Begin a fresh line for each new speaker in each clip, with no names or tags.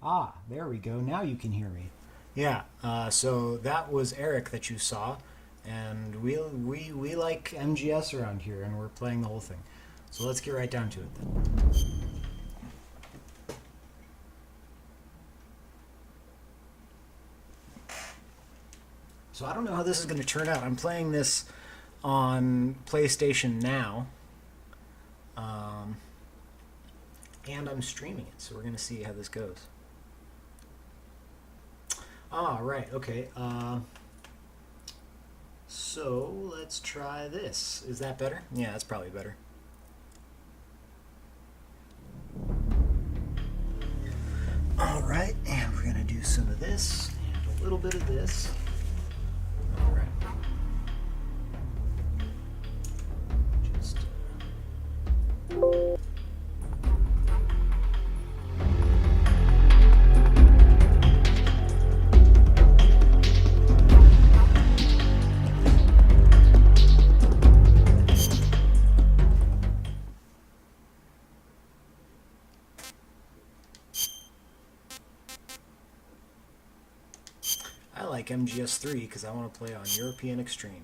Ah, there we go. Now you can hear me. Yeah, so that was Eric that you saw, and we like MGS around here, and we're playing the whole thing. So let's get right down to it then. So I don't know how this is going to turn out. I'm playing this on PlayStation Now, and I'm streaming it, so we're going to see how this goes. Ah, right, okay. So let's try this. Is that better? Yeah, that's probably better. All right, and we're gonna do some of this and a little bit of this. All right. Just. I like MGS3 because I want to play on European Extreme.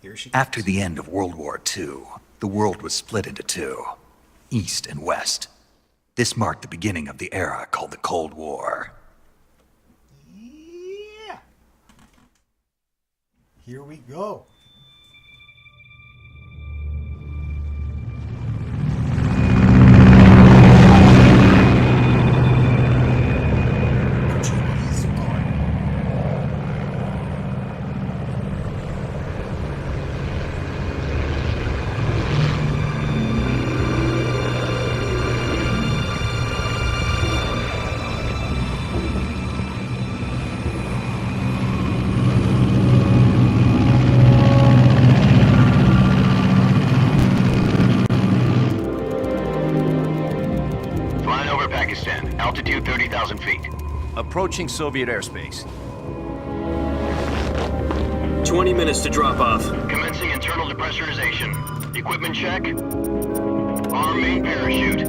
Here she comes.
After the end of World War II, the world was split into two, East and West. This marked the beginning of the era called the Cold War.
Yeah. Here we go.
Approaching Soviet airspace.
20 minutes to drop off.
Commencing internal depressurization. Equipment check. Arm main parachute.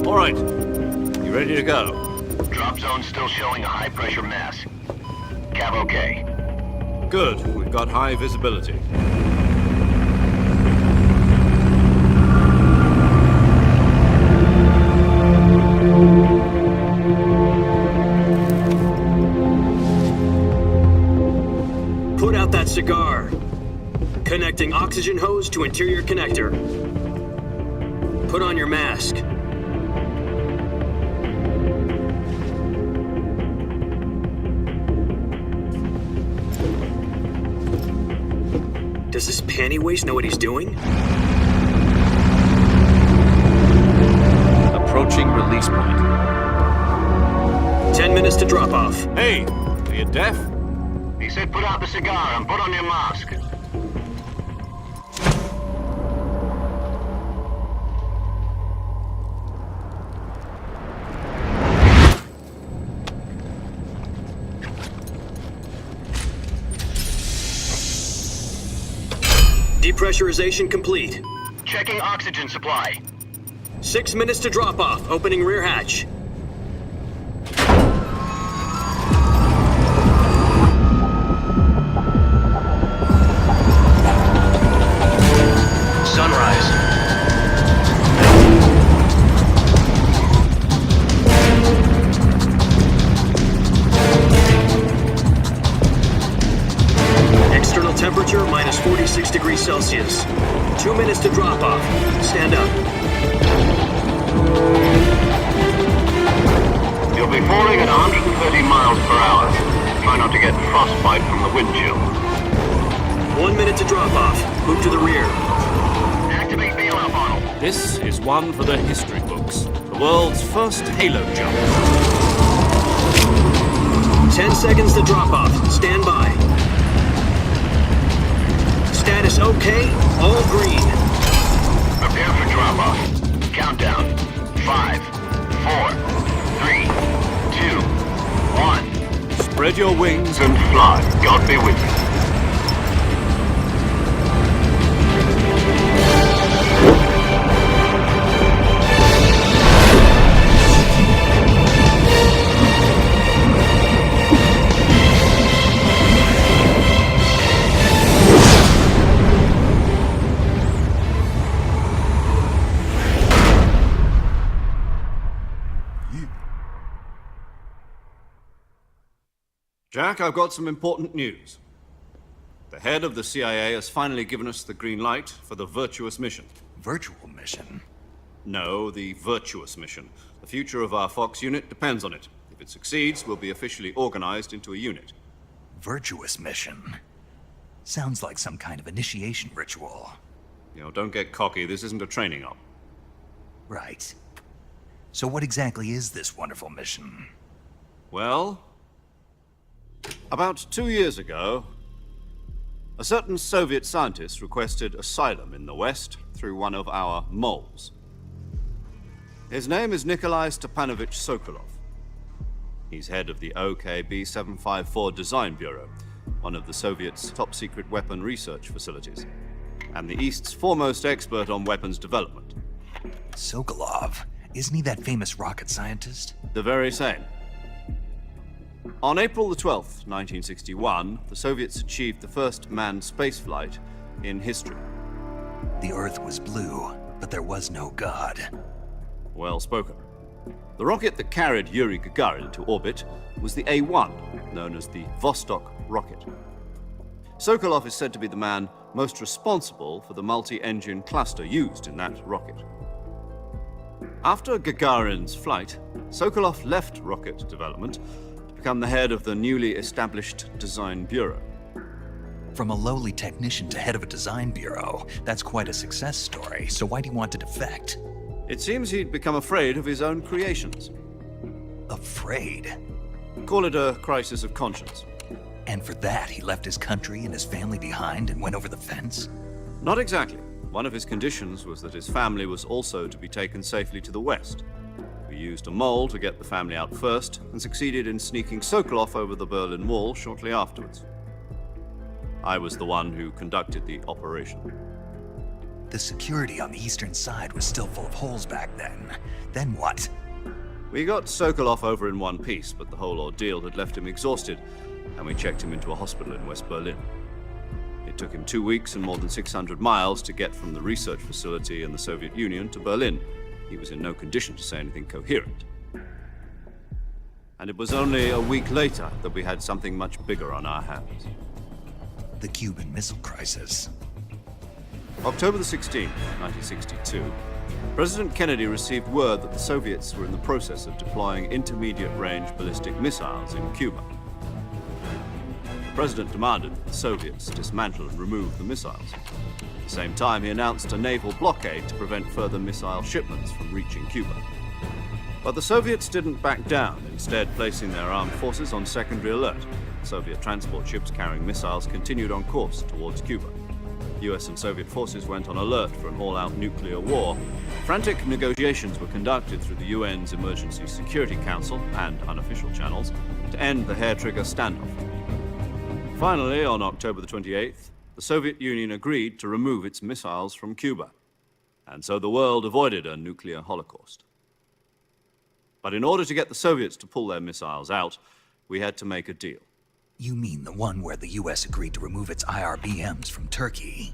All right. You ready to go?
Drop zone still showing a high pressure mass. Cav okay.
Good. We've got high visibility.
Put out that cigar. Connecting oxygen hose to interior connector. Put on your mask. Does this panty waste know what he's doing?
Approaching release point.
10 minutes to drop off.
Hey, are you deaf?
He said put out the cigar and put on your mask.
Depressurization complete.
Checking oxygen supply.
6 minutes to drop off. Opening rear hatch.
Sunrise.
External temperature minus 46 degrees Celsius. 2 minutes to drop off. Stand up.
You'll be falling at 130 miles per hour. Try not to get frostbite from the wind chill.
1 minute to drop off. Move to the rear.
Activate bailout model.
This is one for the history books. The world's first halo jump.
10 seconds to drop off. Stand by. Status okay. All green.
Prepare for drop-off. Countdown. 5, 4, 3, 2, 1.
Spread your wings
And fly. God be with you.
Jack, I've got some important news. The head of the CIA has finally given us the green light for the Virtuous mission.
Virtual mission?
No, the Virtuous mission. The future of our Fox unit depends on it. If it succeeds, we'll be officially organized into a unit.
Virtuous mission? Sounds like some kind of initiation ritual.
You know, don't get cocky. This isn't a training op.
Right. So what exactly is this wonderful mission?
Well, about 2 years ago, a certain Soviet scientist requested asylum in the West through one of our moles. His name is Nikolai Stepanovich Sokolov. He's head of the OKB 754 Design Bureau, one of the Soviets' top-secret weapon research facilities, and the East's foremost expert on weapons development.
Sokolov? Isn't he that famous rocket scientist?
The very same. On April the 12th, 1961, the Soviets achieved the first manned spaceflight in history.
The Earth was blue, but there was no God.
Well spoken. The rocket that carried Yuri Gagarin to orbit was the A-1, known as the Vostok rocket. Sokolov is said to be the man most responsible for the multi-engine cluster used in that rocket. After Gagarin's flight, Sokolov left rocket development to become the head of the newly established Design Bureau.
From a lowly technician to head of a design bureau, that's quite a success story. So why do you want to defect?
It seems he'd become afraid of his own creations.
Afraid?
Call it a crisis of conscience.
And for that, he left his country and his family behind and went over the fence?
Not exactly. One of his conditions was that his family was also to be taken safely to the West. For used a mole to get the family out first and succeeded in sneaking Sokolov over the Berlin Wall shortly afterwards. I was the one who conducted the operation.
The security on the eastern side was still full of holes back then. Then what?
We got Sokolov over in one piece, but the whole ordeal had left him exhausted, and we checked him into a hospital in West Berlin. It took him 2 weeks and more than 600 miles to get from the research facility in the Soviet Union to Berlin. He was in no condition to say anything coherent. And it was only a week later that we had something much bigger on our hands.
The Cuban Missile Crisis.
October the 16th, 1962, President Kennedy received word that the Soviets were in the process of deploying intermediate-range ballistic missiles in Cuba. The President demanded that the Soviets dismantle and remove the missiles. At the same time, he announced a naval blockade to prevent further missile shipments from reaching Cuba. But the Soviets didn't back down, instead placing their armed forces on secondary alert. Soviet transport ships carrying missiles continued on course towards Cuba. US and Soviet forces went on alert for an all-out nuclear war. Frantic negotiations were conducted through the UN's Emergency Security Council and unofficial channels to end the hair-trigger standoff. Finally, on October the 28th, the Soviet Union agreed to remove its missiles from Cuba. And so the world avoided a nuclear holocaust. But in order to get the Soviets to pull their missiles out, we had to make a deal.
You mean the one where the US agreed to remove its IRBMs from Turkey?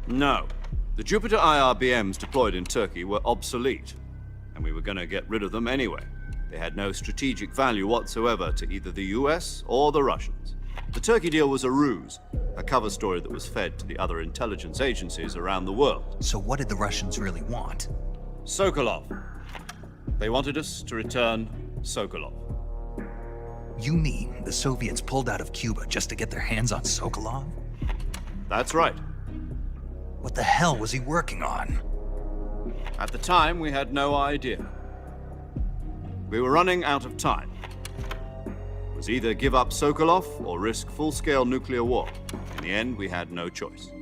No. The Jupiter IRBMs deployed in Turkey were obsolete, and we were going to get rid of them anyway. They had no strategic value whatsoever to either the US or the Russians. The Turkey deal was a ruse, a cover story that was fed to the other intelligence agencies around the world.
So what did the Russians really want?
Sokolov. They wanted us to return Sokolov.
You mean the Soviets pulled out of Cuba just to get their hands on Sokolov?
That's right.
What the hell was he working on?
At the time, we had no idea. We were running out of time. It was either give up Sokolov or risk full-scale nuclear war. In the end, we had no choice.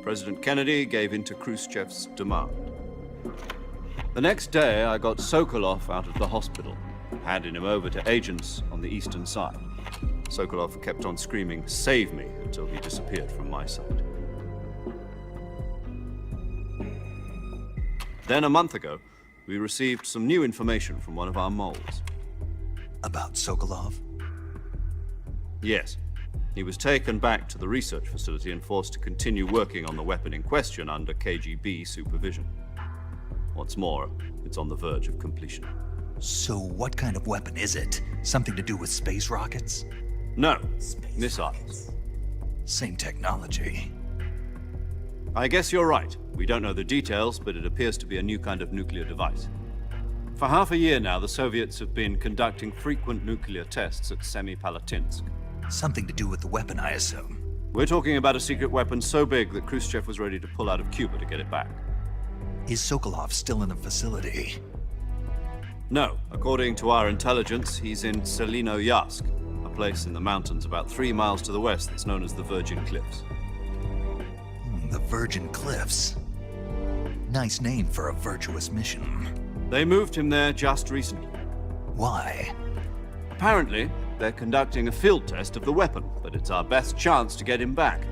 President Kennedy gave in to Khrushchev's demand. The next day, I got Sokolov out of the hospital, handing him over to agents on the eastern side. Sokolov kept on screaming, "Save me," until he disappeared from my sight. Then a month ago, we received some new information from one of our moles.
About Sokolov?
Yes. He was taken back to the research facility and forced to continue working on the weapon in question under KGB supervision. What's more, it's on the verge of completion.
So what kind of weapon is it? Something to do with space rockets?
No, missiles.
Same technology.
I guess you're right. We don't know the details, but it appears to be a new kind of nuclear device. For half a year now, the Soviets have been conducting frequent nuclear tests at Semipalatinsk.
Something to do with the weapon, I assume.
We're talking about a secret weapon so big that Khrushchev was ready to pull out of Cuba to get it back.
Is Sokolov still in the facility?
No. According to our intelligence, he's in Selinoyarsk, a place in the mountains about 3 miles to the west that's known as the Virgin Cliffs.
The Virgin Cliffs. Nice name for a virtuous mission.
They moved him there just recently.
Why?
Apparently, they're conducting a field test of the weapon, but it's our best chance to get him back.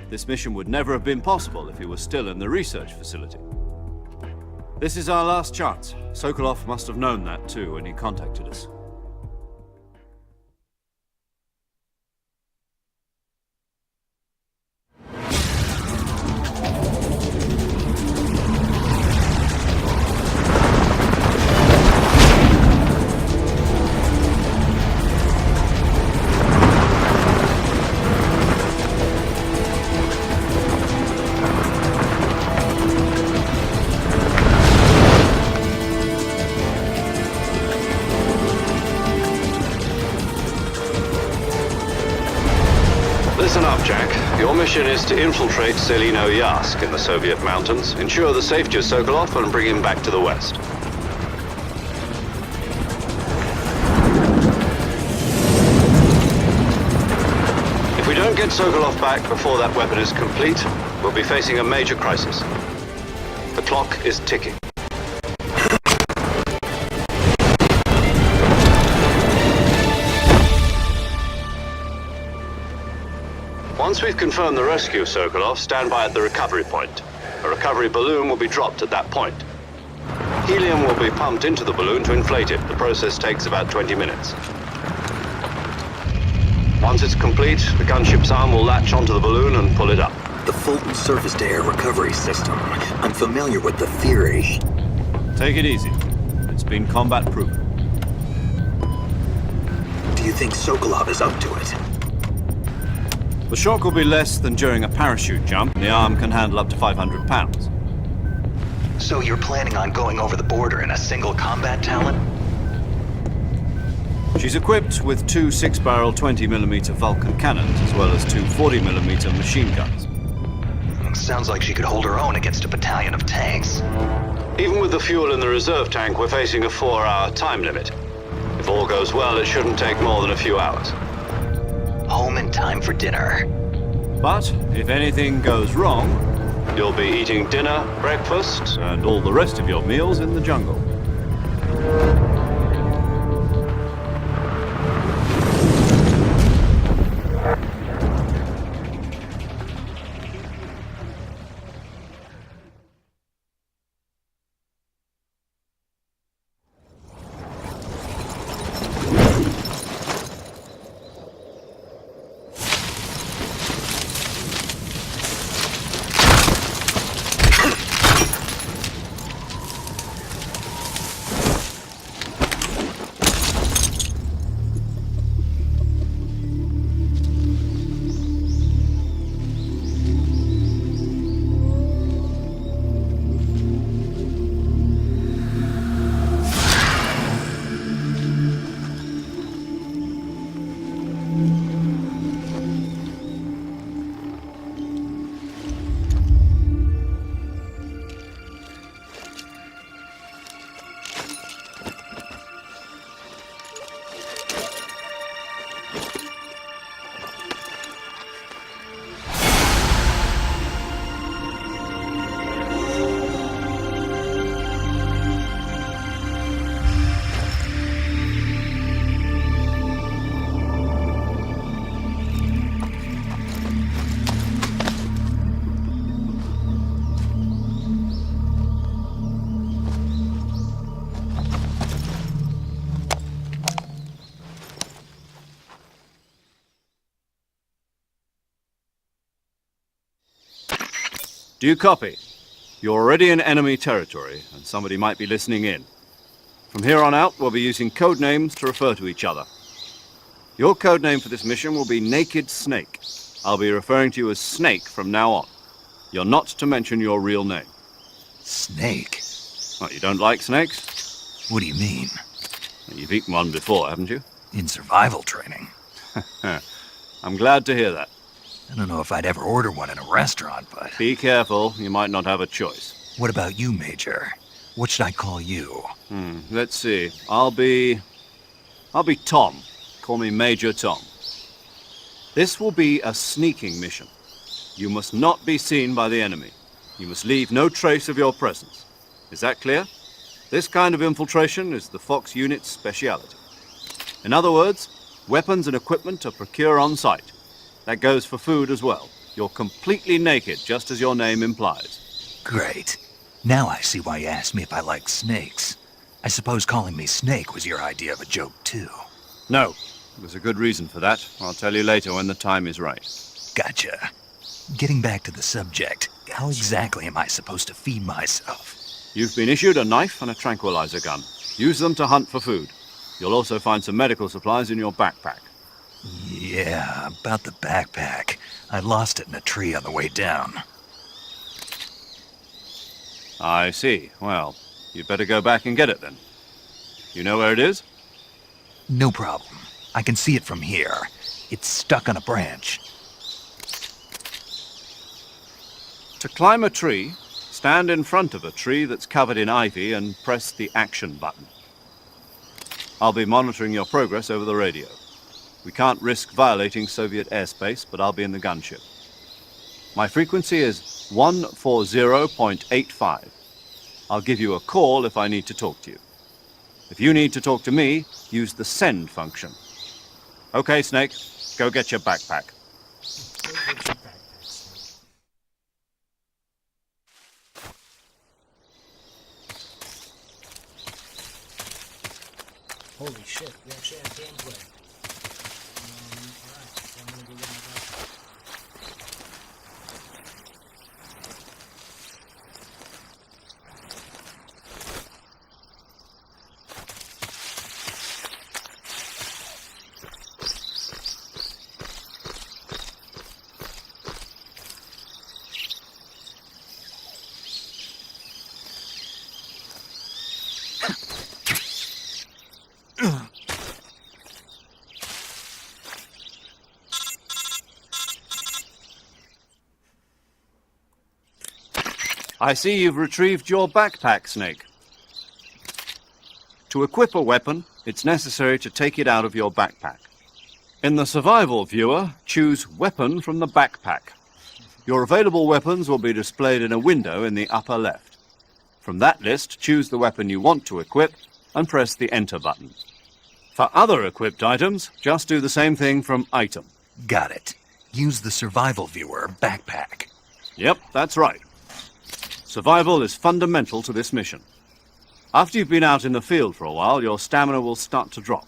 This mission would never have been possible if he was still in the research facility. This is our last chance. Sokolov must have known that too when he contacted us.
Listen up, Jack. Your mission is to infiltrate Selinoyarsk in the Soviet mountains, ensure the safety of Sokolov, and bring him back to the West. If we don't get Sokolov back before that weapon is complete, we'll be facing a major crisis. The clock is ticking. Once we've confirmed the rescue, Sokolov, stand by at the recovery point. A recovery balloon will be dropped at that point. Helium will be pumped into the balloon to inflate it. The process takes about 20 minutes. Once it's complete, the gunship's arm will latch onto the balloon and pull it up.
The Fulton surface-to-air recovery system. I'm familiar with the theory.
Take it easy. It's been combat-proven.
Do you think Sokolov is up to it?
The shock will be less than during a parachute jump. The arm can handle up to 500 pounds.
So you're planning on going over the border in a single combat Talon?
She's equipped with two 6-barrel 20mm Vulcan cannons, as well as two 40mm machine guns.
Sounds like she could hold her own against a battalion of tanks.
Even with the fuel in the reserve tank, we're facing a 4-hour time limit. If all goes well, it shouldn't take more than a few hours.
Home in time for dinner.
But if anything goes wrong,
You'll be eating dinner, breakfast,
and all the rest of your meals in the jungle. Do you copy? You're already in enemy territory, and somebody might be listening in. From here on out, we'll be using code names to refer to each other. Your code name for this mission will be Naked Snake. I'll be referring to you as Snake from now on. You're not to mention your real name.
Snake?
What, you don't like snakes?
What do you mean?
You've eaten one before, haven't you?
In survival training?
I'm glad to hear that.
I don't know if I'd ever order one in a restaurant, but...
Be careful, you might not have a choice.
What about you, Major? What should I call you?
Let's see. I'll be Tom. Call me Major Tom. This will be a sneaking mission. You must not be seen by the enemy. You must leave no trace of your presence. Is that clear? This kind of infiltration is the Fox unit's speciality. In other words, weapons and equipment are procured on site. That goes for food as well. You're completely naked, just as your name implies.
Great. Now I see why you asked me if I like snakes. I suppose calling me Snake was your idea of a joke, too.
No, there's a good reason for that. I'll tell you later when the time is right.
Gotcha. Getting back to the subject, how exactly am I supposed to feed myself?
You've been issued a knife and a tranquilizer gun. Use them to hunt for food. You'll also find some medical supplies in your backpack.
Yeah, about the backpack. I lost it in a tree on the way down.
I see. Well, you'd better go back and get it then. You know where it is?
No problem. I can see it from here. It's stuck on a branch.
To climb a tree, stand in front of a tree that's covered in ivy and press the action button. I'll be monitoring your progress over the radio. We can't risk violating Soviet airspace, but I'll be in the gunship. My frequency is 140.85. I'll give you a call if I need to talk to you. If you need to talk to me, use the send function. Okay, Snake, go get your backpack.
Holy shit, we actually have gameplay. Alright, so I'm gonna go get my backpack.
I see you've retrieved your backpack, Snake. To equip a weapon, it's necessary to take it out of your backpack. In the survival viewer, choose Weapon from the backpack. Your available weapons will be displayed in a window in the upper left. From that list, choose the weapon you want to equip and press the Enter button. For other equipped items, just do the same thing from Item.
Got it. Use the survival viewer backpack.
Yep, that's right. Survival is fundamental to this mission. After you've been out in the field for a while, your stamina will start to drop.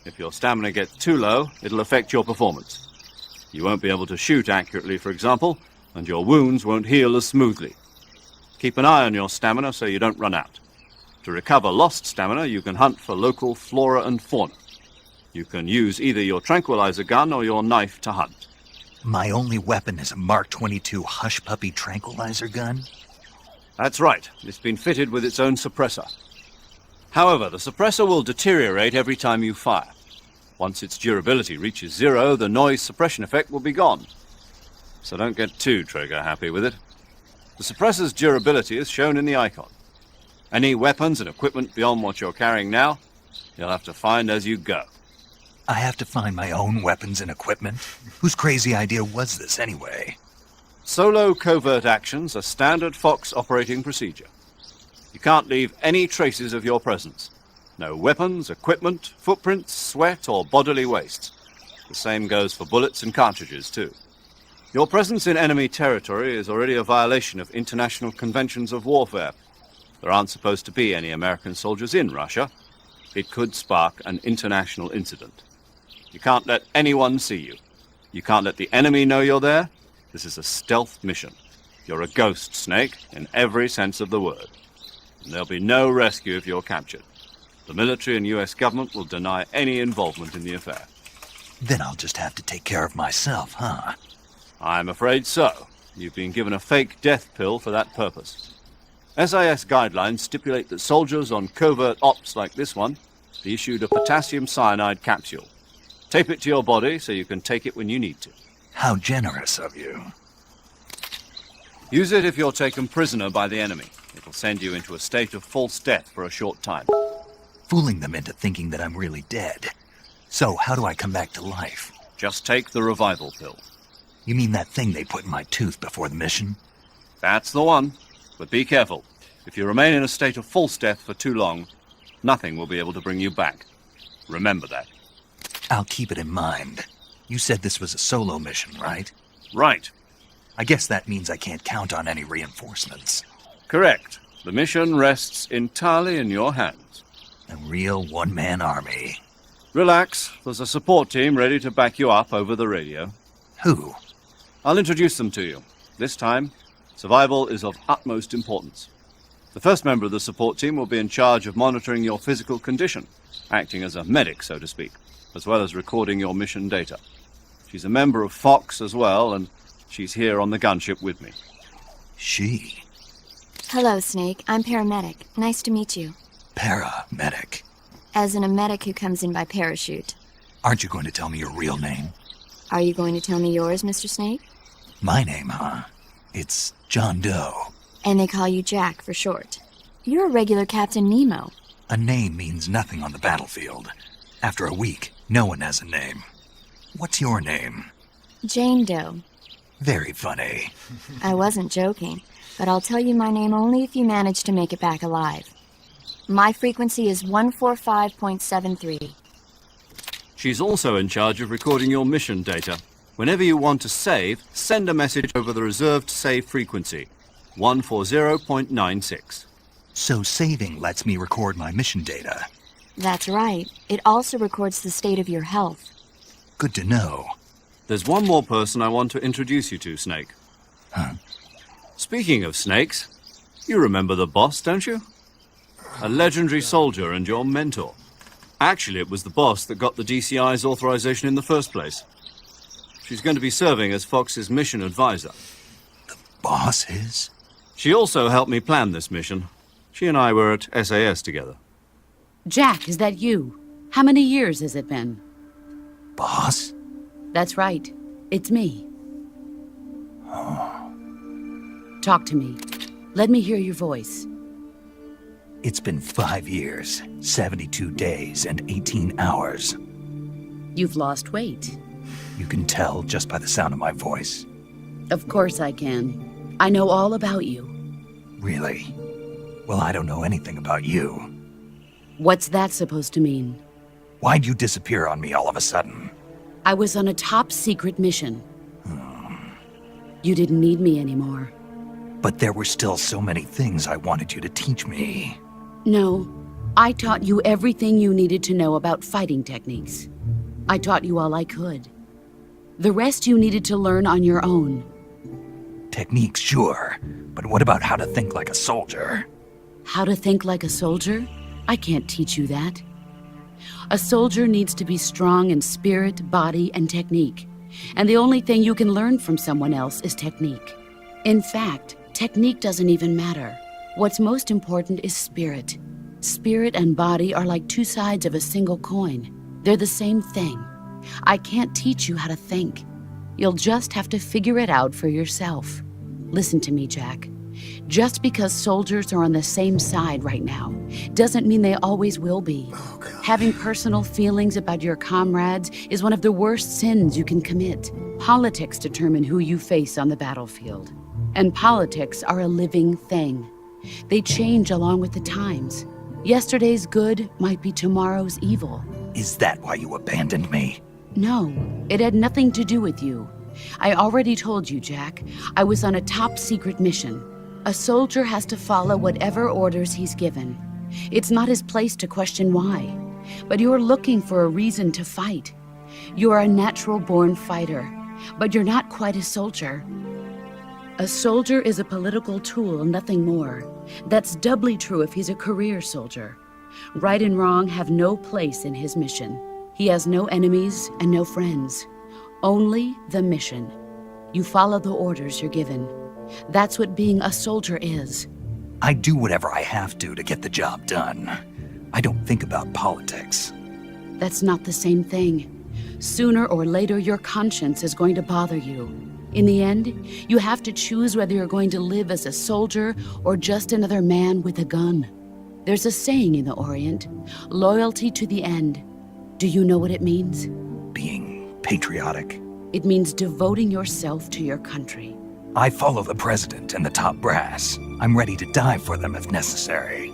If your stamina gets too low, it'll affect your performance. You won't be able to shoot accurately, for example, and your wounds won't heal as smoothly. Keep an eye on your stamina so you don't run out. To recover lost stamina, you can hunt for local flora and fauna. You can use either your tranquilizer gun or your knife to hunt.
My only weapon is a Mark 22 Hush Puppy tranquilizer gun?
That's right. It's been fitted with its own suppressor. However, the suppressor will deteriorate every time you fire. Once its durability reaches 0, the noise suppression effect will be gone. So don't get too trigger-happy with it. The suppressor's durability is shown in the icon. Any weapons and equipment beyond what you're carrying now, you'll have to find as you go.
I have to find my own weapons and equipment? Whose crazy idea was this anyway?
Solo covert actions are standard Fox operating procedure. You can't leave any traces of your presence. No weapons, equipment, footprints, sweat, or bodily waste. The same goes for bullets and cartridges, too. Your presence in enemy territory is already a violation of international conventions of warfare. There aren't supposed to be any American soldiers in Russia. It could spark an international incident. You can't let anyone see you. You can't let the enemy know you're there. This is a stealth mission. You're a ghost, Snake, in every sense of the word. And there'll be no rescue if you're captured. The military and US government will deny any involvement in the affair.
Then I'll just have to take care of myself, huh?
I'm afraid so. You've been given a fake death pill for that purpose. SIS guidelines stipulate that soldiers on covert ops like this one be issued a potassium cyanide capsule. Tape it to your body so you can take it when you need to.
How generous of you.
Use it if you're taken prisoner by the enemy. It'll send you into a state of false death for a short time.
Fooling them into thinking that I'm really dead. So how do I come back to life?
Just take the revival pill.
You mean that thing they put in my tooth before the mission?
That's the one. But be careful. If you remain in a state of false death for too long, nothing will be able to bring you back. Remember that.
I'll keep it in mind. You said this was a solo mission, right?
Right.
I guess that means I can't count on any reinforcements.
Correct. The mission rests entirely in your hands.
A real one-man army.
Relax. There's a support team ready to back you up over the radio.
Who?
I'll introduce them to you. This time, survival is of utmost importance. The first member of the support team will be in charge of monitoring your physical condition, acting as a medic, so to speak, as well as recording your mission data. She's a member of Fox as well, and she's here on the gunship with me.
She?
Hello, Snake. I'm paramedic. Nice to meet you.
Paramedic.
As in a medic who comes in by parachute.
Aren't you going to tell me your real name?
Are you going to tell me yours, Mr. Snake?
My name, huh? It's John Doe.
And they call you Jack for short. You're a regular Captain Nemo.
A name means nothing on the battlefield. After a week, no one has a name. What's your name?
Jane Doe.
Very funny.
I wasn't joking, but I'll tell you my name only if you manage to make it back alive. My frequency is 145.73.
She's also in charge of recording your mission data. Whenever you want to save, send a message over the reserved save frequency, 140.96.
So saving lets me record my mission data.
That's right. It also records the state of your health.
Good to know.
There's one more person I want to introduce you to, Snake.
Huh?
Speaking of snakes, you remember the boss, don't you? A legendary soldier and your mentor. Actually, it was the boss that got the DCI's authorization in the first place. She's going to be serving as Fox's mission advisor.
Boss is?
She also helped me plan this mission. She and I were at SAS together.
Jack, is that you? How many years has it been?
Boss?
That's right. It's me. Talk to me. Let me hear your voice.
It's been 5 years, 72 days, and 18 hours.
You've lost weight.
You can tell just by the sound of my voice.
Of course I can. I know all about you.
Really? Well, I don't know anything about you.
What's that supposed to mean?
Why'd you disappear on me all of a sudden?
I was on a top-secret mission. You didn't need me anymore.
But there were still so many things I wanted you to teach me.
No, I taught you everything you needed to know about fighting techniques. I taught you all I could. The rest you needed to learn on your own.
Techniques, sure. But what about how to think like a soldier?
How to think like a soldier? I can't teach you that. A soldier needs to be strong in spirit, body, and technique. And the only thing you can learn from someone else is technique. In fact, technique doesn't even matter. What's most important is spirit. Spirit and body are like two sides of a single coin. They're the same thing. I can't teach you how to think. You'll just have to figure it out for yourself. Listen to me, Jack. Just because soldiers are on the same side right now doesn't mean they always will be. Having personal feelings about your comrades is one of the worst sins you can commit. Politics determine who you face on the battlefield. And politics are a living thing. They change along with the times. Yesterday's good might be tomorrow's evil.
Is that why you abandoned me?
No, it had nothing to do with you. I already told you, Jack. I was on a top-secret mission. A soldier has to follow whatever orders he's given. It's not his place to question why. But you're looking for a reason to fight. You're a natural-born fighter, but you're not quite a soldier. A soldier is a political tool, nothing more. That's doubly true if he's a career soldier. Right and wrong have no place in his mission. He has no enemies and no friends. Only the mission. You follow the orders you're given. That's what being a soldier is.
I do whatever I have to get the job done. I don't think about politics.
That's not the same thing. Sooner or later, your conscience is going to bother you. In the end, you have to choose whether you're going to live as a soldier or just another man with a gun. There's a saying in the Orient, loyalty to the end. Do you know what it means?
Being patriotic.
It means devoting yourself to your country.
I follow the president and the top brass. I'm ready to die for them if necessary.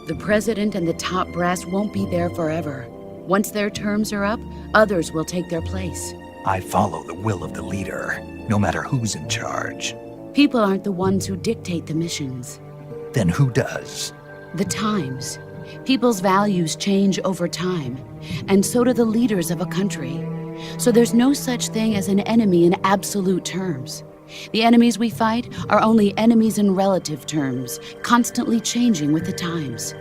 The president and the top brass won't be there forever. Once their terms are up, others will take their place.
I follow the will of the leader, no matter who's in charge.
People aren't the ones who dictate the missions.
Then who does?
The times. People's values change over time, and so do the leaders of a country. So there's no such thing as an enemy in absolute terms. The enemies we fight are only enemies in relative terms, constantly changing with the times.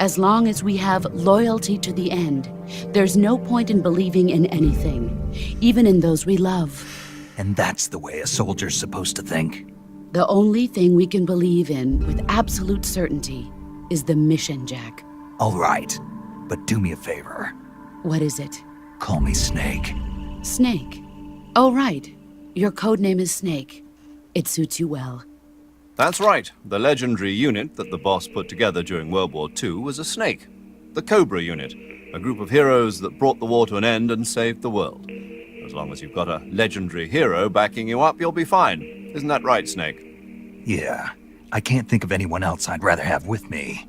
As long as we have loyalty to the end, there's no point in believing in anything, even in those we love.
And that's the way a soldier's supposed to think?
The only thing we can believe in with absolute certainty is the mission, Jack.
All right, but do me a favor.
What is it?
Call me Snake.
Snake. Oh, right. Your code name is Snake. It suits you well.
That's right. The legendary unit that the boss put together during World War II was a snake. The Cobra unit, a group of heroes that brought the war to an end and saved the world. As long as you've got a legendary hero backing you up, you'll be fine. Isn't that right, Snake?
Yeah, I can't think of anyone else I'd rather have with me.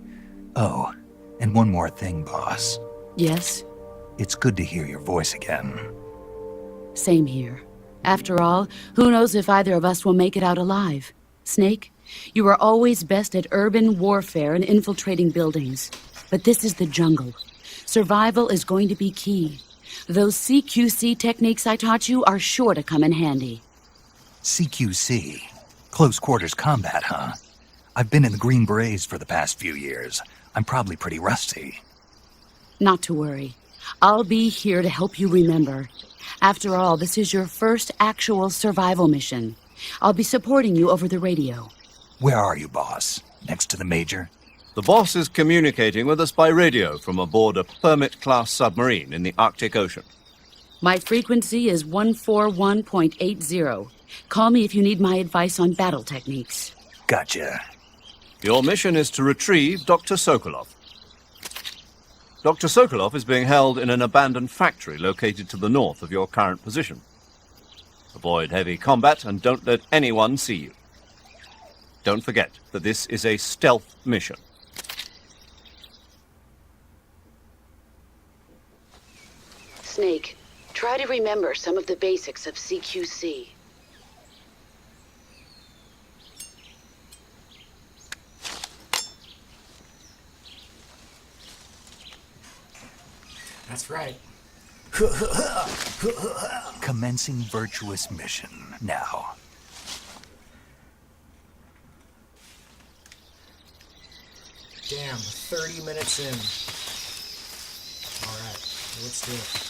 Oh, and one more thing, boss.
Yes?
It's good to hear your voice again.
Same here. After all, who knows if either of us will make it out alive? Snake, you are always best at urban warfare and infiltrating buildings. But this is the jungle. Survival is going to be key. Those CQC techniques I taught you are sure to come in handy.
CQC? Close quarters combat, huh? I've been in the Green Berets for the past few years. I'm probably pretty rusty.
Not to worry. I'll be here to help you remember. After all, this is your first actual survival mission. I'll be supporting you over the radio.
Where are you, boss? Next to the Major?
The boss is communicating with us by radio from aboard a Permit-class submarine in the Arctic Ocean.
My frequency is 141.80. Call me if you need my advice on battle techniques.
Gotcha.
Your mission is to retrieve Dr. Sokolov. Dr. Sokolov is being held in an abandoned factory located to the north of your current position. Avoid heavy combat and don't let anyone see you. Don't forget that this is a stealth mission.
Snake, try to remember some of the basics of CQC.
That's right.
Commencing Virtuous mission now.
Damn, 30 minutes in. Alright, let's do it.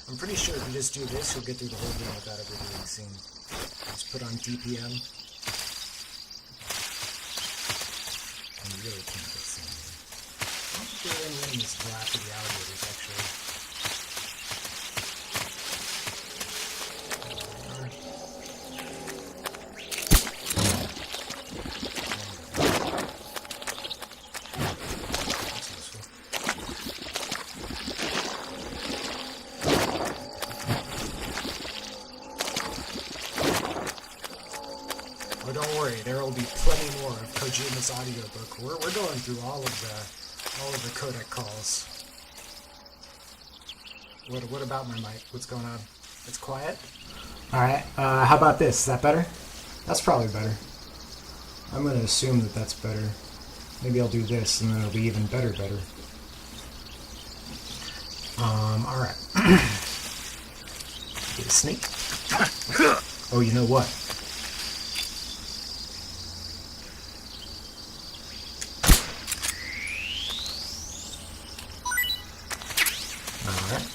I'm pretty sure if you just do this, you'll get through the whole game without ever being seen. Just put on DPM. And you really can't get seen. I don't think there are any enemies until after the alligators, actually. That's useful. Oh, don't worry, there will be plenty more of Kojima's audiobook. We're going through all of the codec calls. What about my mic? What's going on? It's quiet? Alright, how about this? Is that better? That's probably better. I'm gonna assume that that's better. Maybe I'll do this and then it'll be even better. Alright. Get a snake. Oh, you know what? Alright.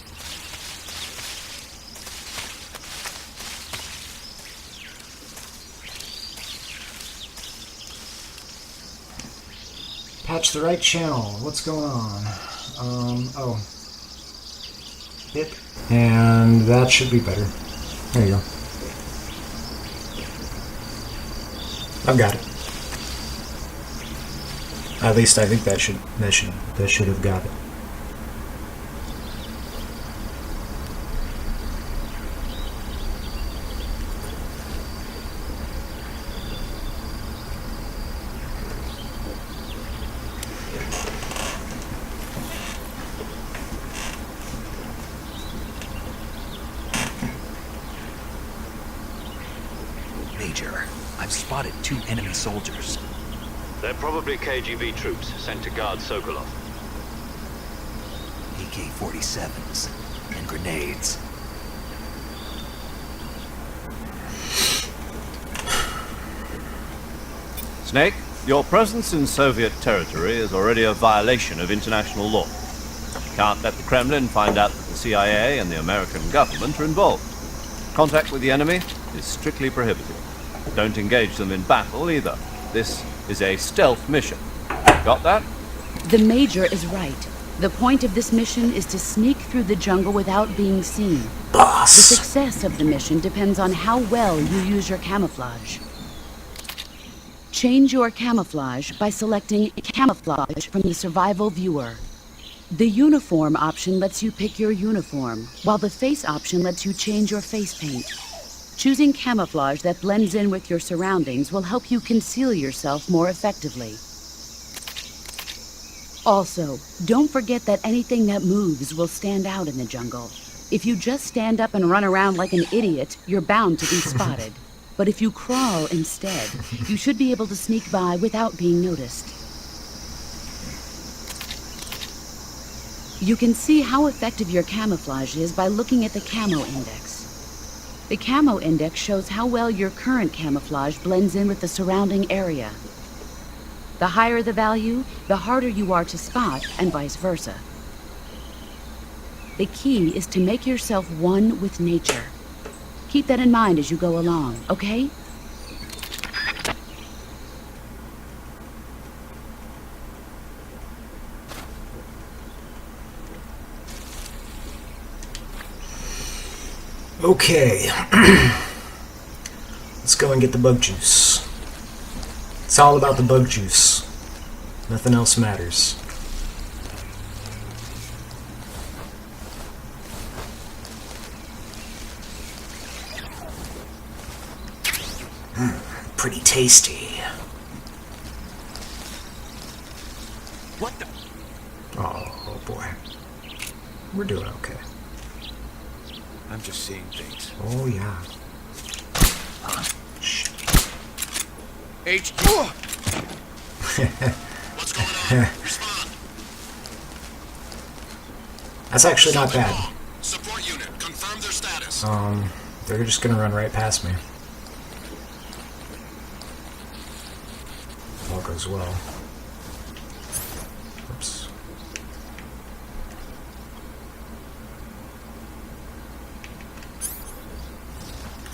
Patch the right channel. What's going on? Oh. Yep. And that should be better. There you go. I've got it. At least I think that should have got it.
Major, I've spotted 2 enemy soldiers.
They're probably KGB troops sent to guard Sokolov.
AK-47s and grenades.
Snake, your presence in Soviet territory is already a violation of international law. You can't let the Kremlin find out that the CIA and the American government are involved. Contact with the enemy is strictly prohibited. Don't engage them in battle either. This is a stealth mission. Got that?
The Major is right. The point of this mission is to sneak through the jungle without being seen.
Boss.
The success of the mission depends on how well you use your camouflage. Change your camouflage by selecting Camouflage from the Survival Viewer. The Uniform option lets you pick your uniform, while the Face option lets you change your face paint. Choosing camouflage that blends in with your surroundings will help you conceal yourself more effectively. Also, don't forget that anything that moves will stand out in the jungle. If you just stand up and run around like an idiot, you're bound to be spotted. But if you crawl instead, you should be able to sneak by without being noticed. You can see how effective your camouflage is by looking at the camo index. The camo index shows how well your current camouflage blends in with the surrounding area. The higher the value, the harder you are to spot, and vice versa. The key is to make yourself one with nature. Keep that in mind as you go along, okay?
Okay. Let's go and get the bug juice. It's all about the bug juice. Nothing else matters. Pretty tasty.
What the?
Oh boy. We're doing okay.
I'm just seeing things.
Oh yeah.
HQ. What's going on? Respond.
That's actually not bad.
Support unit, confirm their status.
They're just gonna run right past me. All goes well. Oops.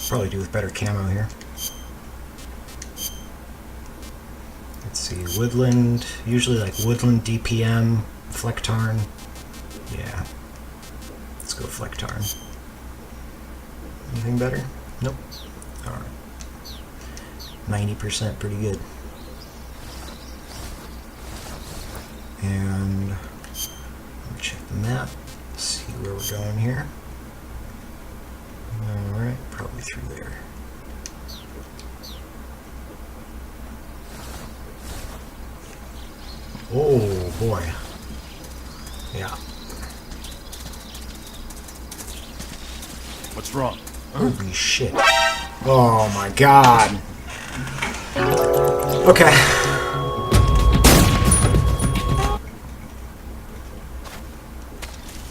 Probably do with better camo here. Let's see, woodland, usually like woodland DPM, Flecktarn. Yeah. Let's go Flecktarn. Anything better? Nope. Alright. 90%, pretty good. And let me check the map, see where we're going here. Alright, probably through there. Oh boy. Yeah.
What's wrong?
Holy shit. Oh my god. Okay.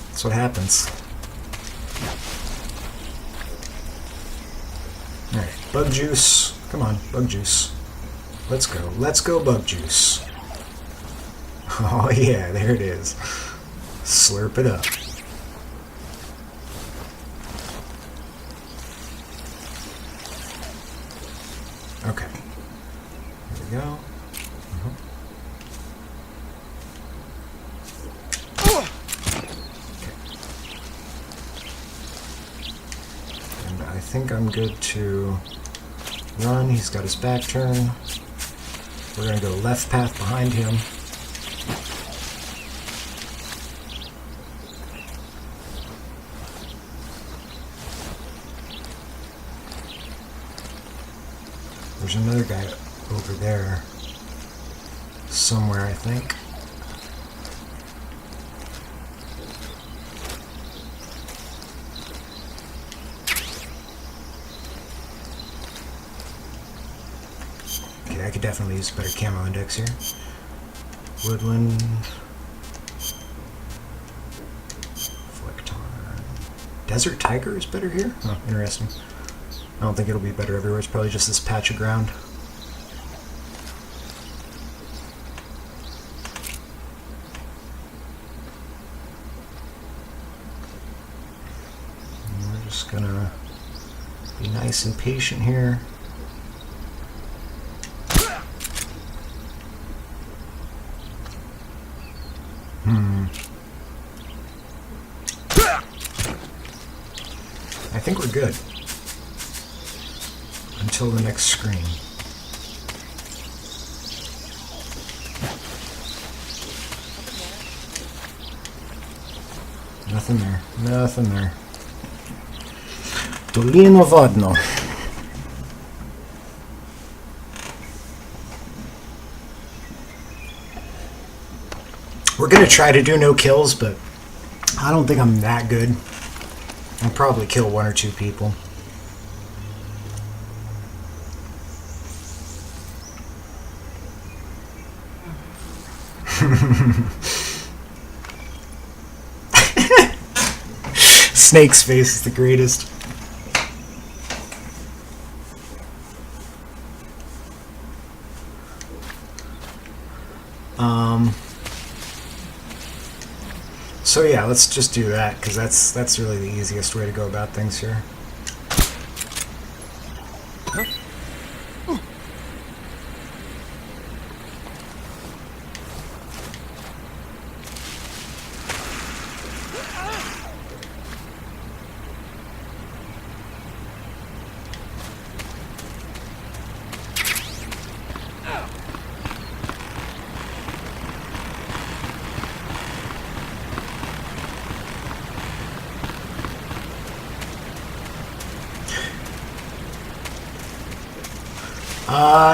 That's what happens. Alright, bug juice. Come on, bug juice. Let's go. Let's go, bug juice. Oh yeah, there it is. Slurp it up. Okay. There we go. I think I'm good to run. He's got his back turned. We're going to go left path behind him. There's another guy over there somewhere, I think. I could definitely use a better camo index here. Woodland. Flecktarn. Desert Tiger is better here? Oh, interesting. I don't think it'll be better everywhere. It's probably just this patch of ground. And we're just gonna be nice and patient here. I think we're good. Until the next screen. Nothing there. Nothing there. Dolino Vodno. We're gonna try to do no kills, but I don't think I'm that good. I'll probably kill 1 or 2 people. Snake's face is the greatest. So yeah, let's just do that, because that's really the easiest way to go about things here.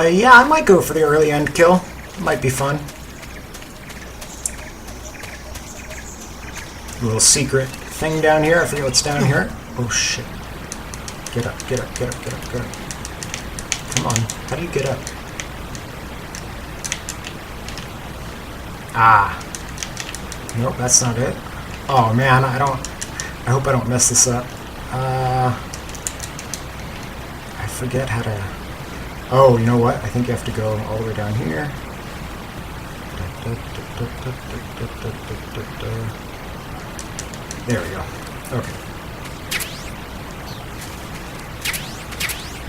Yeah, I might go for the early end kill. Might be fun. A little secret thing down here. I forget what's down here. Oh shit. Get up, get up, get up, get up, get up. Come on. How do you get up? Ah. Nope, that's not it. Oh man, I hope I don't mess this up. I forget how to... Oh, you know what? I think you have to go all the way down here. There we go. Okay.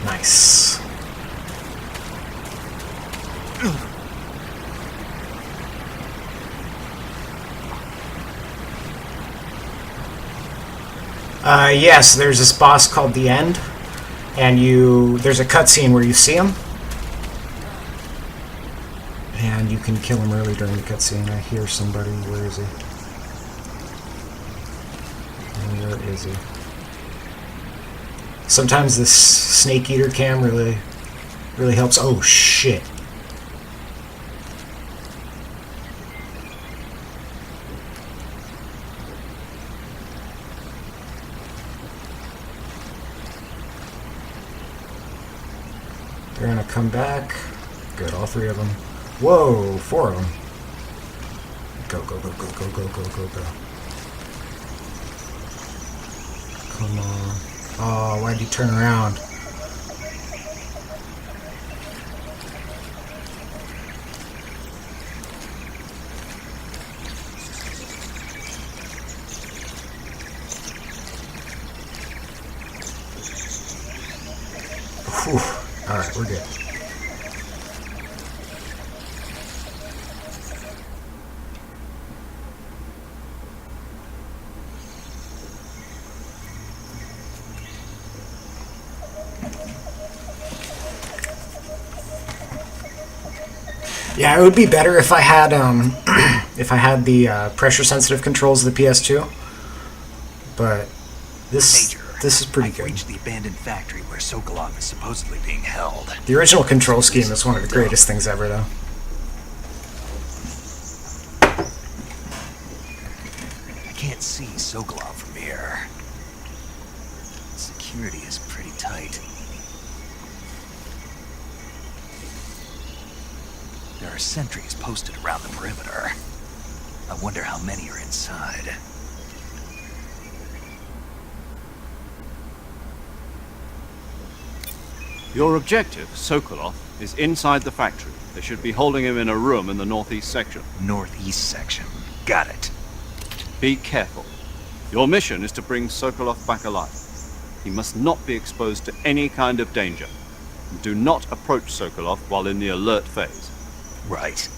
Nice. Yes, there's this boss called the End. And there's a cutscene where you see him, and you can kill him early during the cutscene. I hear somebody. Where is he? Where is he? Sometimes this snake eater cam really helps. Oh shit! They're gonna come back. Good, all 3 of them. Whoa, 4 of them. Go, go, go, go, go, go, go, go, go. Come on. Oh, why'd you turn around? Whew. Alright, we're good. Yeah, it would be better if I had if I had the pressure sensitive controls of the PS2. But this is pretty good.
Reached the abandoned factory where Sokolov is supposedly being held.
The original control scheme is one of the greatest things ever, though.
I can't see Sokolov from here. Security is pretty tight. There are sentries posted around the perimeter. I wonder how many are inside.
Your objective, Sokolov, is inside the factory. They should be holding him in a room in the northeast section.
Northeast section. Got it.
Be careful. Your mission is to bring Sokolov back alive. He must not be exposed to any kind of danger. Do not approach Sokolov while in the alert phase.
Right.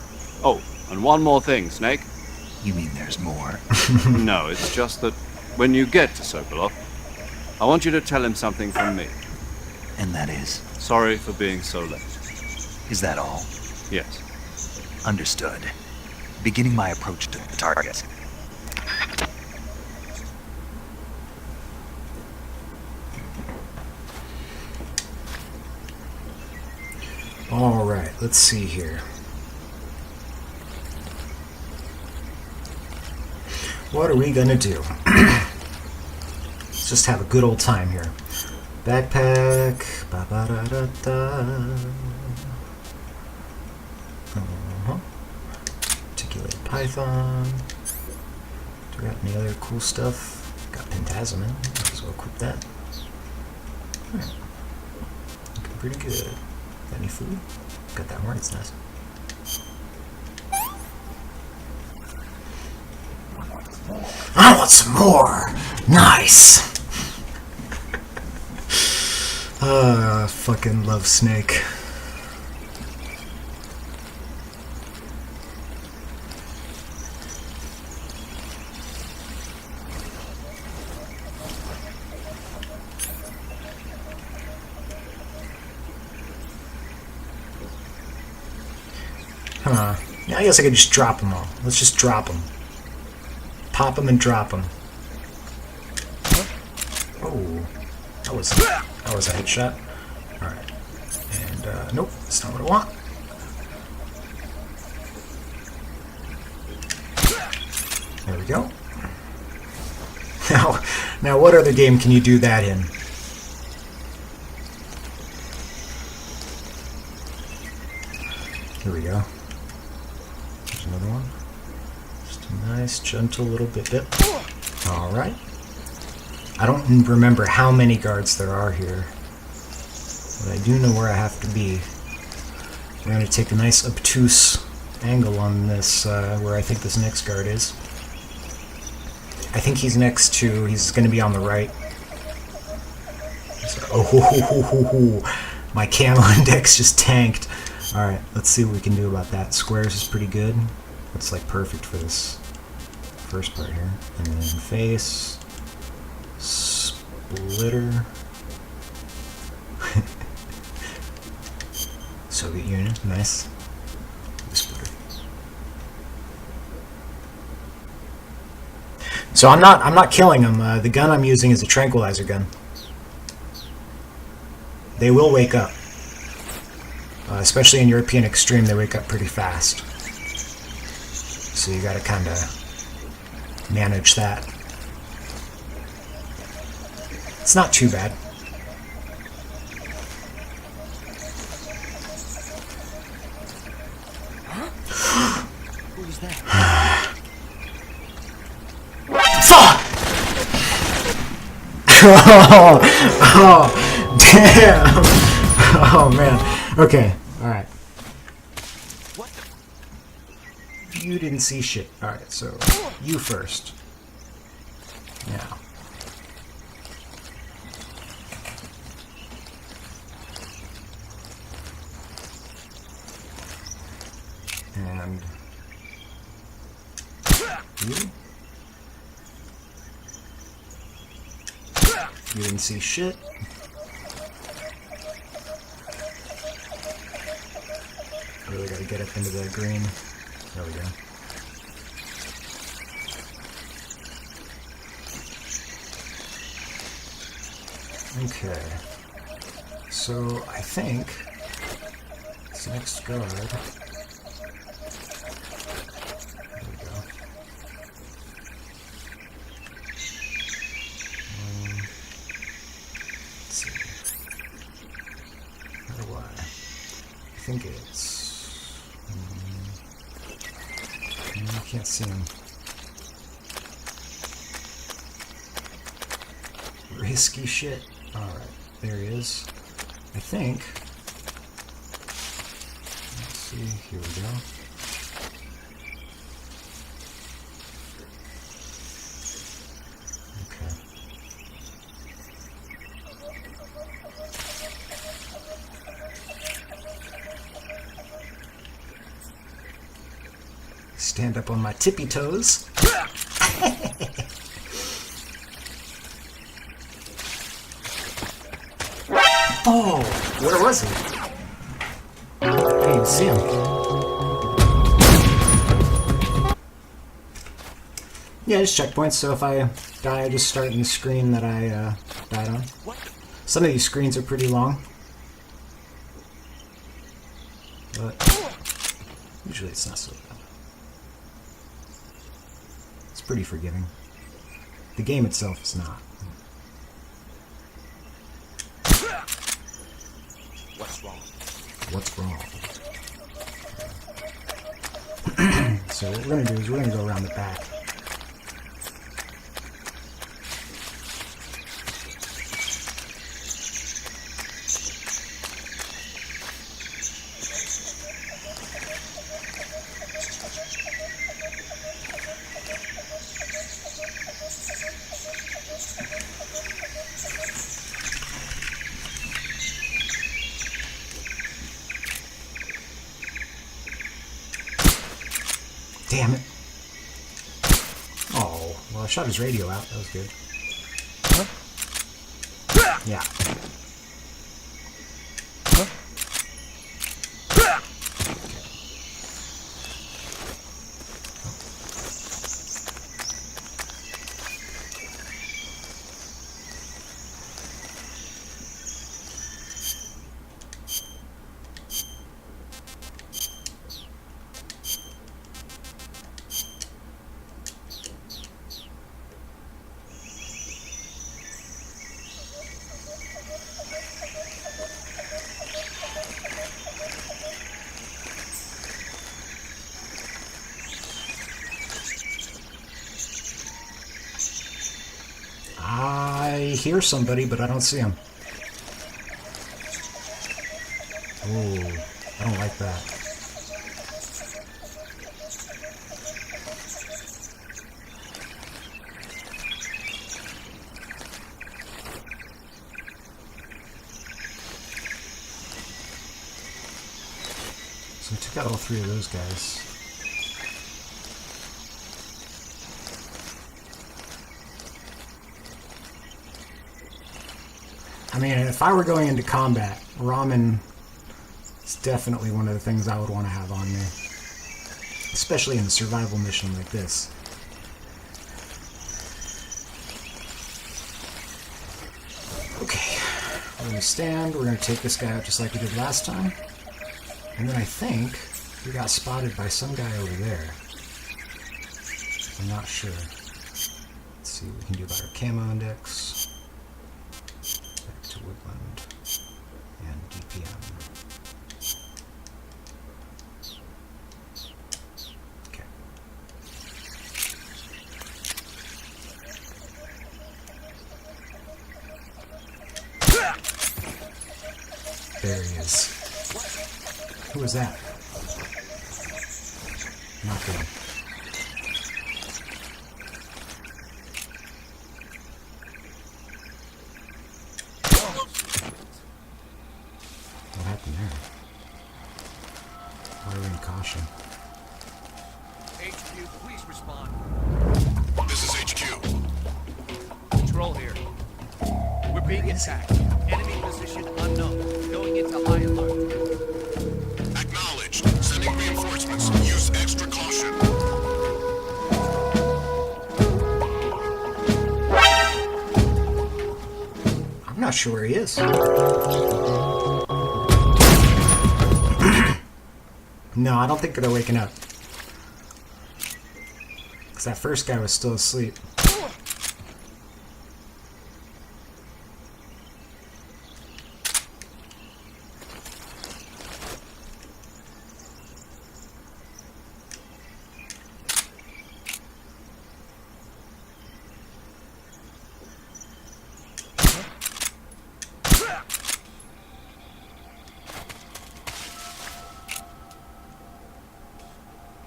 Oh, and one more thing, Snake.
You mean there's more?
No, it's just that when you get to Sokolov, I want you to tell him something from me.
And that is?
Sorry for being so late.
Is that all?
Yes.
Understood. Beginning my approach to the target.
Alright, let's see here. what are we gonna do? Let's just have a good old time here. Backpack. Ba-ba-da-da-da. Articulated Python. Do we got any other cool stuff? Got Pentazomin. Might as well equip that. Alright. Looking pretty good. Got any food? Got that hornet's nest. I want some more! Nice! Fucking love Snake. Huh. Yeah, I guess I could just drop them all. Let's just drop them. Pop them and drop them. Oh, that was a headshot. All right, and nope, that's not what I want. There we go. Now, what other game can you do that in? Here we go. There's another one. Just a nice, gentle little bit. All right. I don't remember how many guards there are here, but I do know where I have to be. We're going to take a nice obtuse angle on this, where I think this next guard is. I think he's next to, he's going to be on the right. So, oh, my camo index just tanked. Alright, let's see what we can do about that. Squares is pretty good. That's like perfect for this first part here. And then face, splitter, Soviet Union, nice. Splitter. So I'm not killing them. The gun I'm using is a tranquilizer gun. They will wake up. Especially in European Extreme, they wake up pretty fast. So you gotta kinda manage that. It's not too bad.
Who's that?
Fuck! Oh, damn! Oh man. Okay, alright.
What?
You didn't see shit. Alright, so you first. Now. And you? You didn't see shit. Really gotta get up into the green. There we go. Okay. So I think this next guard. There we go. Let's see. How do I think it's. I can't see him. Risky shit. Alright, there he is. I think. Let's see, here we go. Okay. Stand up on my tippy toes. Oh, where was he? I didn't even see him. Yeah, just checkpoints, so if I die, I just start in the screen that I died on. Some of these screens are pretty long. But usually it's not so bad. It's pretty forgiving. The game itself is not.
What's wrong?
What's wrong? So what we're going to do is we're going to go around the back. Damn it. Oh, well, I shot his radio out. That was good. Huh? Yeah. Huh? I hear somebody, but I don't see him. Ooh, I don't like that. So we took out all three of those guys. I mean, if I were going into combat, ramen is definitely one of the things I would want to have on me. Especially in a survival mission like this. Okay, we're going to stand, we're going to take this guy out just like we did last time. And then I think we got spotted by some guy over there. I'm not sure. Let's see what we can do about our camo index. To Woodland and DPM. Okay. There he is. Who was that? Not good. What happened there? Firing caution.
HQ, please respond.
This is HQ.
Control here. We're being attacked. Enemy position unknown. Going into high alert.
Acknowledged. Sending reinforcements. Use extra caution.
I'm not sure where he is. No, I don't think they're waking up. Because that first guy was still asleep.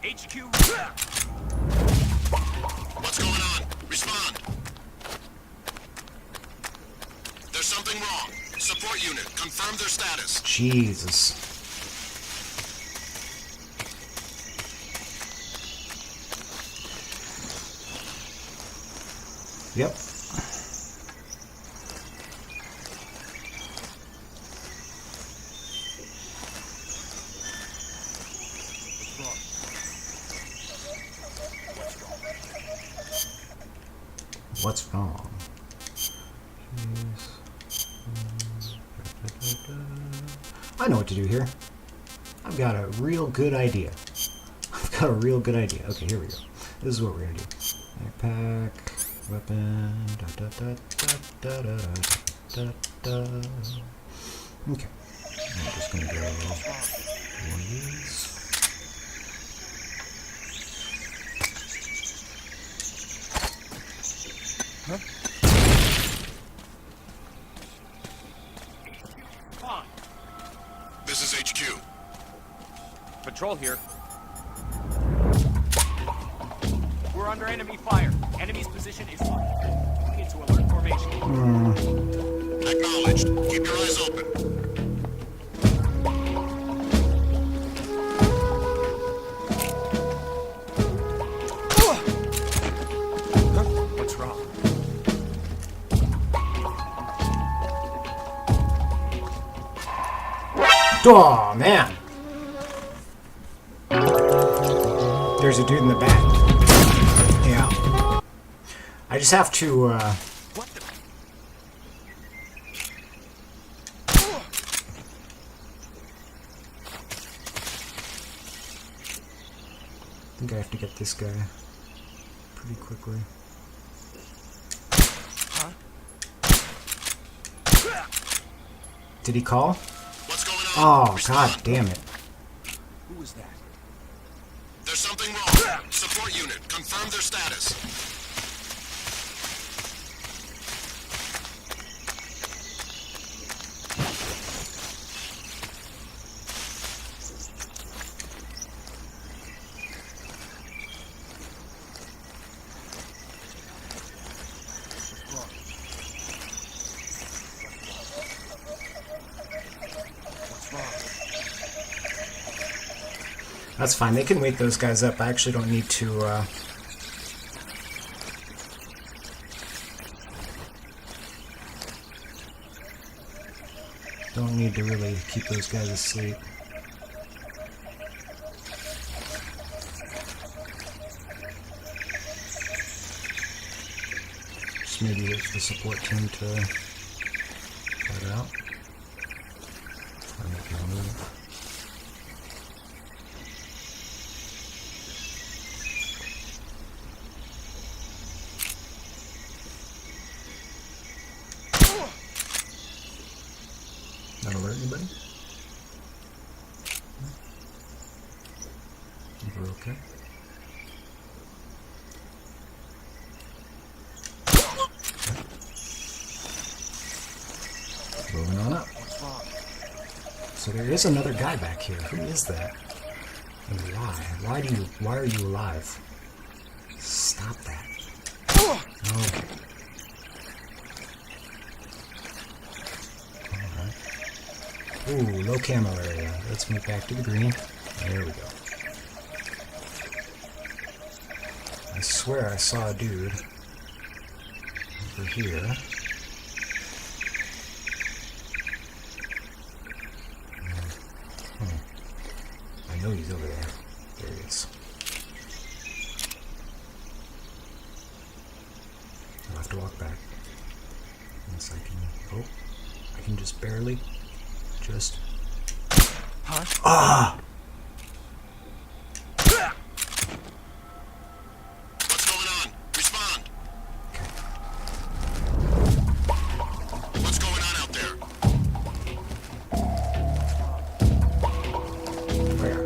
HQ.
What's going on? Respond. There's something wrong. Support unit, confirm their status.
Jesus. Yep. What's wrong? I know what to do here. I've got a real good idea. Okay, here we go. This is what we're gonna do. Backpack, weapon, Okay. I'm just gonna go one of these.
This is HQ.
Patrol here. We're under enemy fire. Enemy's position is going into alert formation.
Acknowledged. Keep your eyes open.
What's wrong?
Oh, man. There's a dude in the back. Yeah. I just have to,
What the?
I think I have to get this guy pretty quickly.
Huh?
Did he call?
What's going on?
Oh, god damn it.
Who was that?
There's something wrong. Support unit, confirm their status.
That's fine. They can wake those guys up. I actually don't need to, don't need to really keep those guys asleep. Just maybe wait for the support team to head out. Try to make a move. Not alert anybody? We're okay. Moving on up. So there is another guy back here. Who is that? And why? Why are you alive? Stop that. Okay. Ooh, low camo area. Let's move back to the green. There we go. I swear I saw a dude over here. I know he's over there. There he is. I'll have to walk back. Unless I can... Oh, I can just barely... Just...
Huh?
Ah!
What's going on? Respond. What's going on out there?
Where?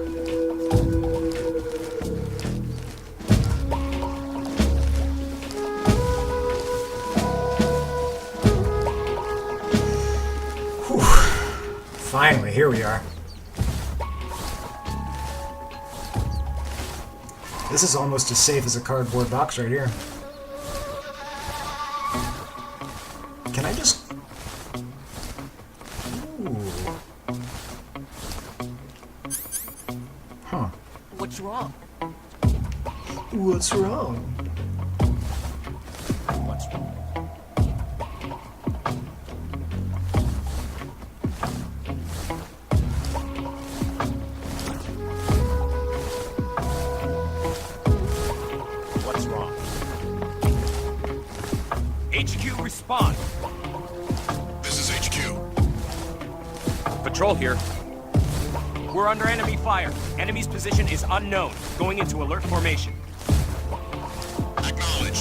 Finally, here we are. This is almost as safe as a cardboard box right here. Can I just... Ooh. Huh.
What's wrong?
What's wrong?
What's wrong? What's wrong? HQ, respond.
This is HQ.
Patrol here. We're under enemy fire. Enemy's position is unknown. Going into alert formation.
Acknowledged.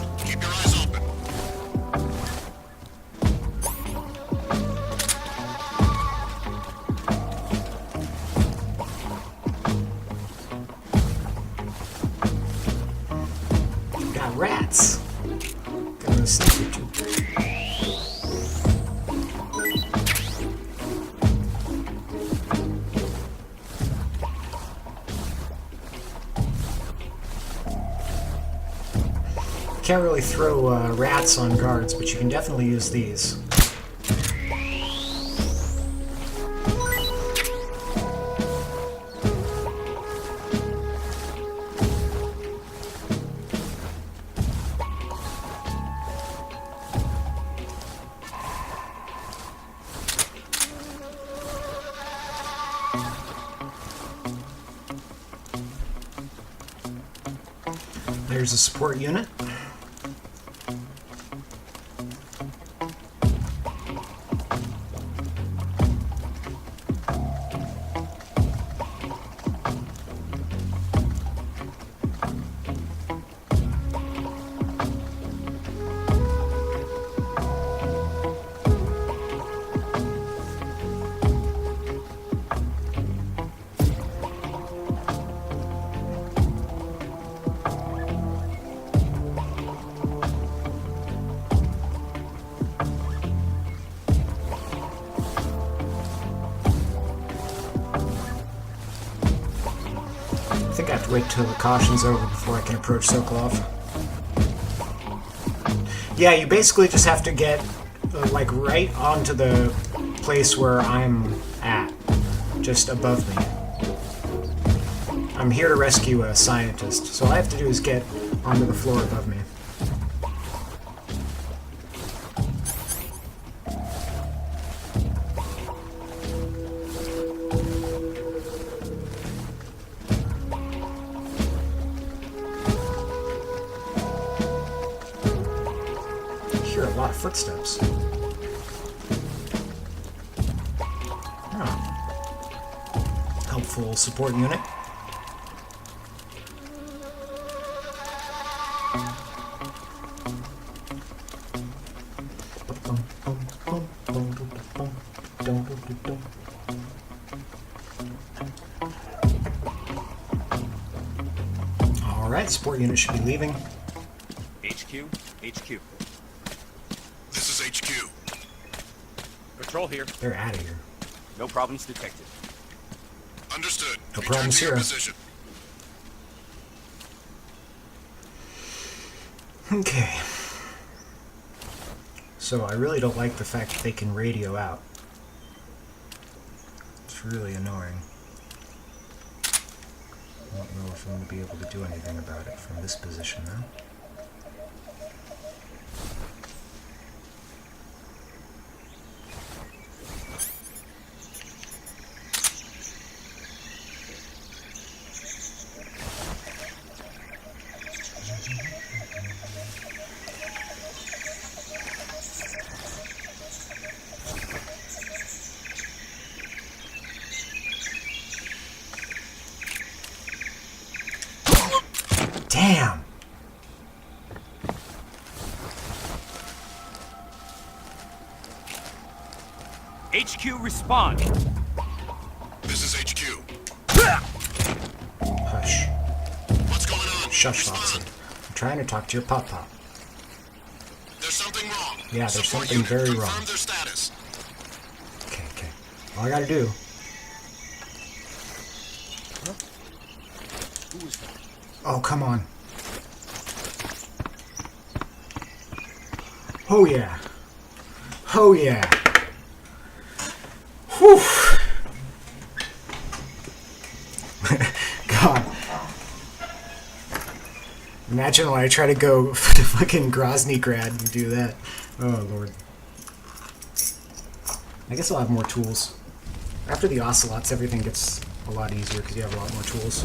gonna sneak you too. Can't really throw rats on guards, but you can definitely use these. There's a support unit. I think I have to wait till the caution's over before I can approach Sokolov. Yeah, you basically just have to get like right onto the place where I'm at, just above me. I'm here to rescue a scientist, so all I have to do is get onto the floor above me. Footsteps. Oh. Helpful support unit. All right, support unit should be leaving.
HQ, HQ.
This is HQ.
Patrol here.
They're out of here.
No problems detected.
Understood.
No
Return
problems
to your
here.
position.
Okay. So I really don't like the fact that they can radio out. It's really annoying. I don't know if I'm going to be able to do anything about it from this position though. Damn!
HQ, respond.
This is HQ.
Hush.
What's going on?
Shush,
Respond.
Foxy. I'm trying to talk to your pop-pop.
There's something wrong.
Yeah, there's
Support
something
unit,
very
confirm
wrong.
their status.
Okay, okay. All I gotta do...
Who was that?
Oh, come on. Oh, yeah. Oh, yeah. Whew. God. Imagine when I try to go to fucking Grozny Grad and do that. Oh, Lord. I guess I'll have more tools. After the Ocelots, everything gets a lot easier because you have a lot more tools.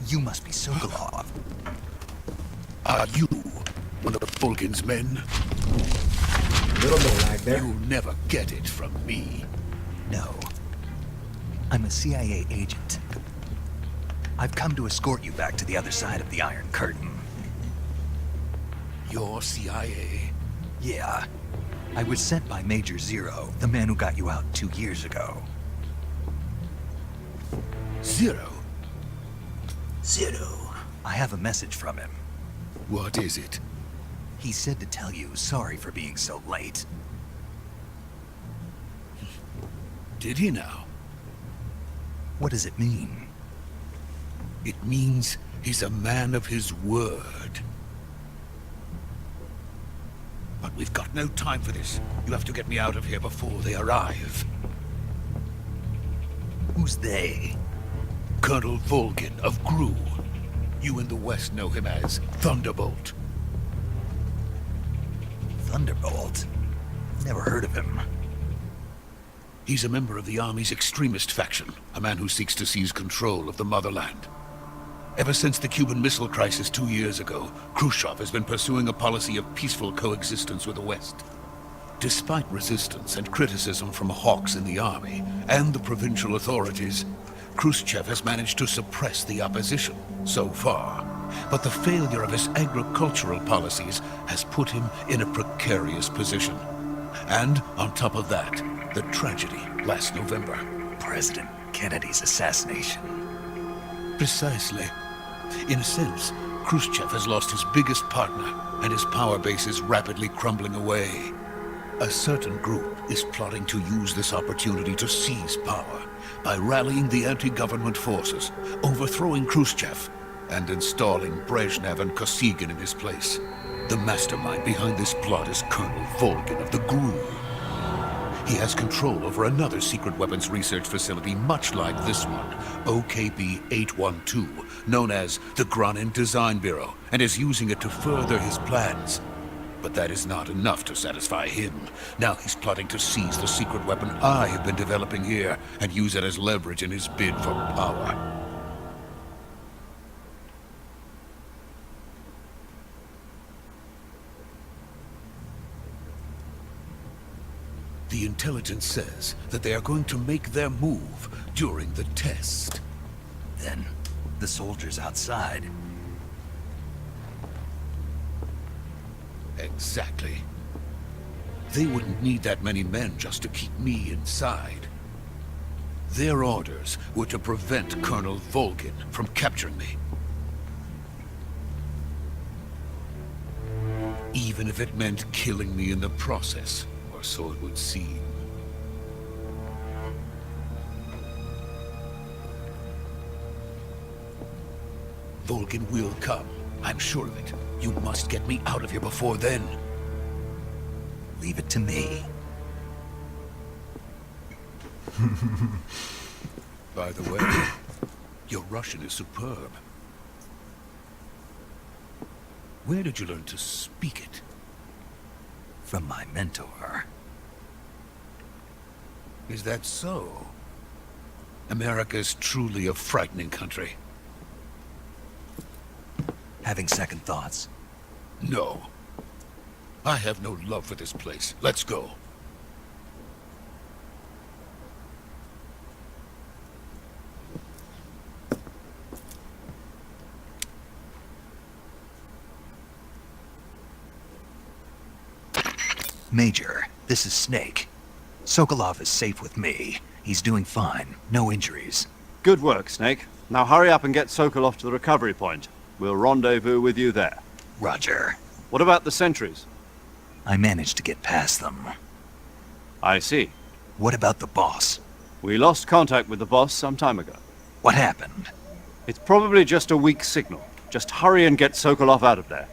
You must be Sokolov.
Are you one of Fulkin's men?
A little bit of lag there.
You'll never get it from me.
No. I'm a CIA agent. I've come to escort you back to the other side of the Iron Curtain.
You're CIA?
Yeah. I was sent by Major Zero, the man who got you out 2 years ago.
Zero?
Zero.
I have a message from him.
What is it?
He said to tell you sorry for being so late.
Did he now?
What does it mean?
It means he's a man of his word. But we've got no time for this. You have to get me out of here before they arrive.
Who's they?
Colonel Volgin of Gru. You in the West know him as Thunderbolt.
Thunderbolt? Never heard of him.
He's a member of the Army's extremist faction, a man who seeks to seize control of the motherland. Ever since the Cuban Missile Crisis 2 years ago, Khrushchev has been pursuing a policy of peaceful coexistence with the West. Despite resistance and criticism from hawks in the army and the provincial authorities, Khrushchev has managed to suppress the opposition so far. But the failure of his agricultural policies has put him in a precarious position. And on top of that, the tragedy last November.
President Kennedy's assassination.
Precisely. In a sense, Khrushchev has lost his biggest partner, and his power base is rapidly crumbling away. A certain group is plotting to use this opportunity to seize power by rallying the anti-government forces, overthrowing Khrushchev, and installing Brezhnev and Kosygin in his place. The mastermind behind this plot is Colonel Volgin of the GRU. He has control over another secret weapons research facility much like this one, OKB-812, known as the Granin Design Bureau, and is using it to further his plans. But that is not enough to satisfy him. Now he's plotting to seize the secret weapon I have been developing here and use it as leverage in his bid for power. The intelligence says that they are going to make their move during the test.
Then, the soldiers outside.
Exactly. They wouldn't need that many men just to keep me inside. Their orders were to prevent Colonel Volgin from capturing me. Even if it meant killing me in the process. Or so it would seem. Volgin will come. I'm sure of it. You must get me out of here before then.
Leave it to me.
By the way, your Russian is superb. Where did you learn to speak it?
From my mentor.
Is that so? America is truly a frightening country.
Having second thoughts?
No. I have no love for this place. Let's go.
Major, this is Snake. Sokolov is safe with me. He's doing fine. No injuries.
Good work, Snake. Now hurry up and get Sokolov to the recovery point. We'll rendezvous with you there.
Roger.
What about the sentries?
I managed to get past them.
I see.
What about the boss?
We lost contact with the boss some time ago.
What happened?
It's probably just a weak signal. Just hurry and get Sokolov out of there.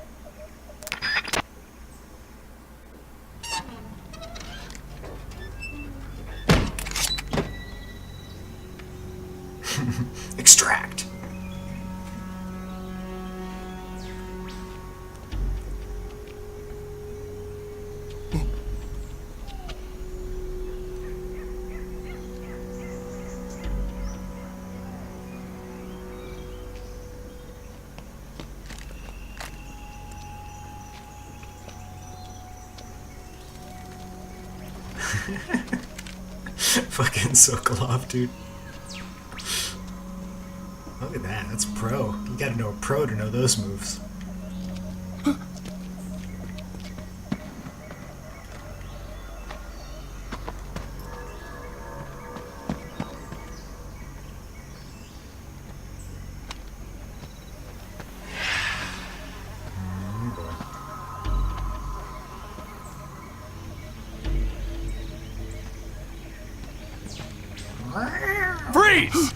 Extract. Fucking Sokolov, dude. Look at that, that's pro. You gotta know a pro to know those moves.
Freeze!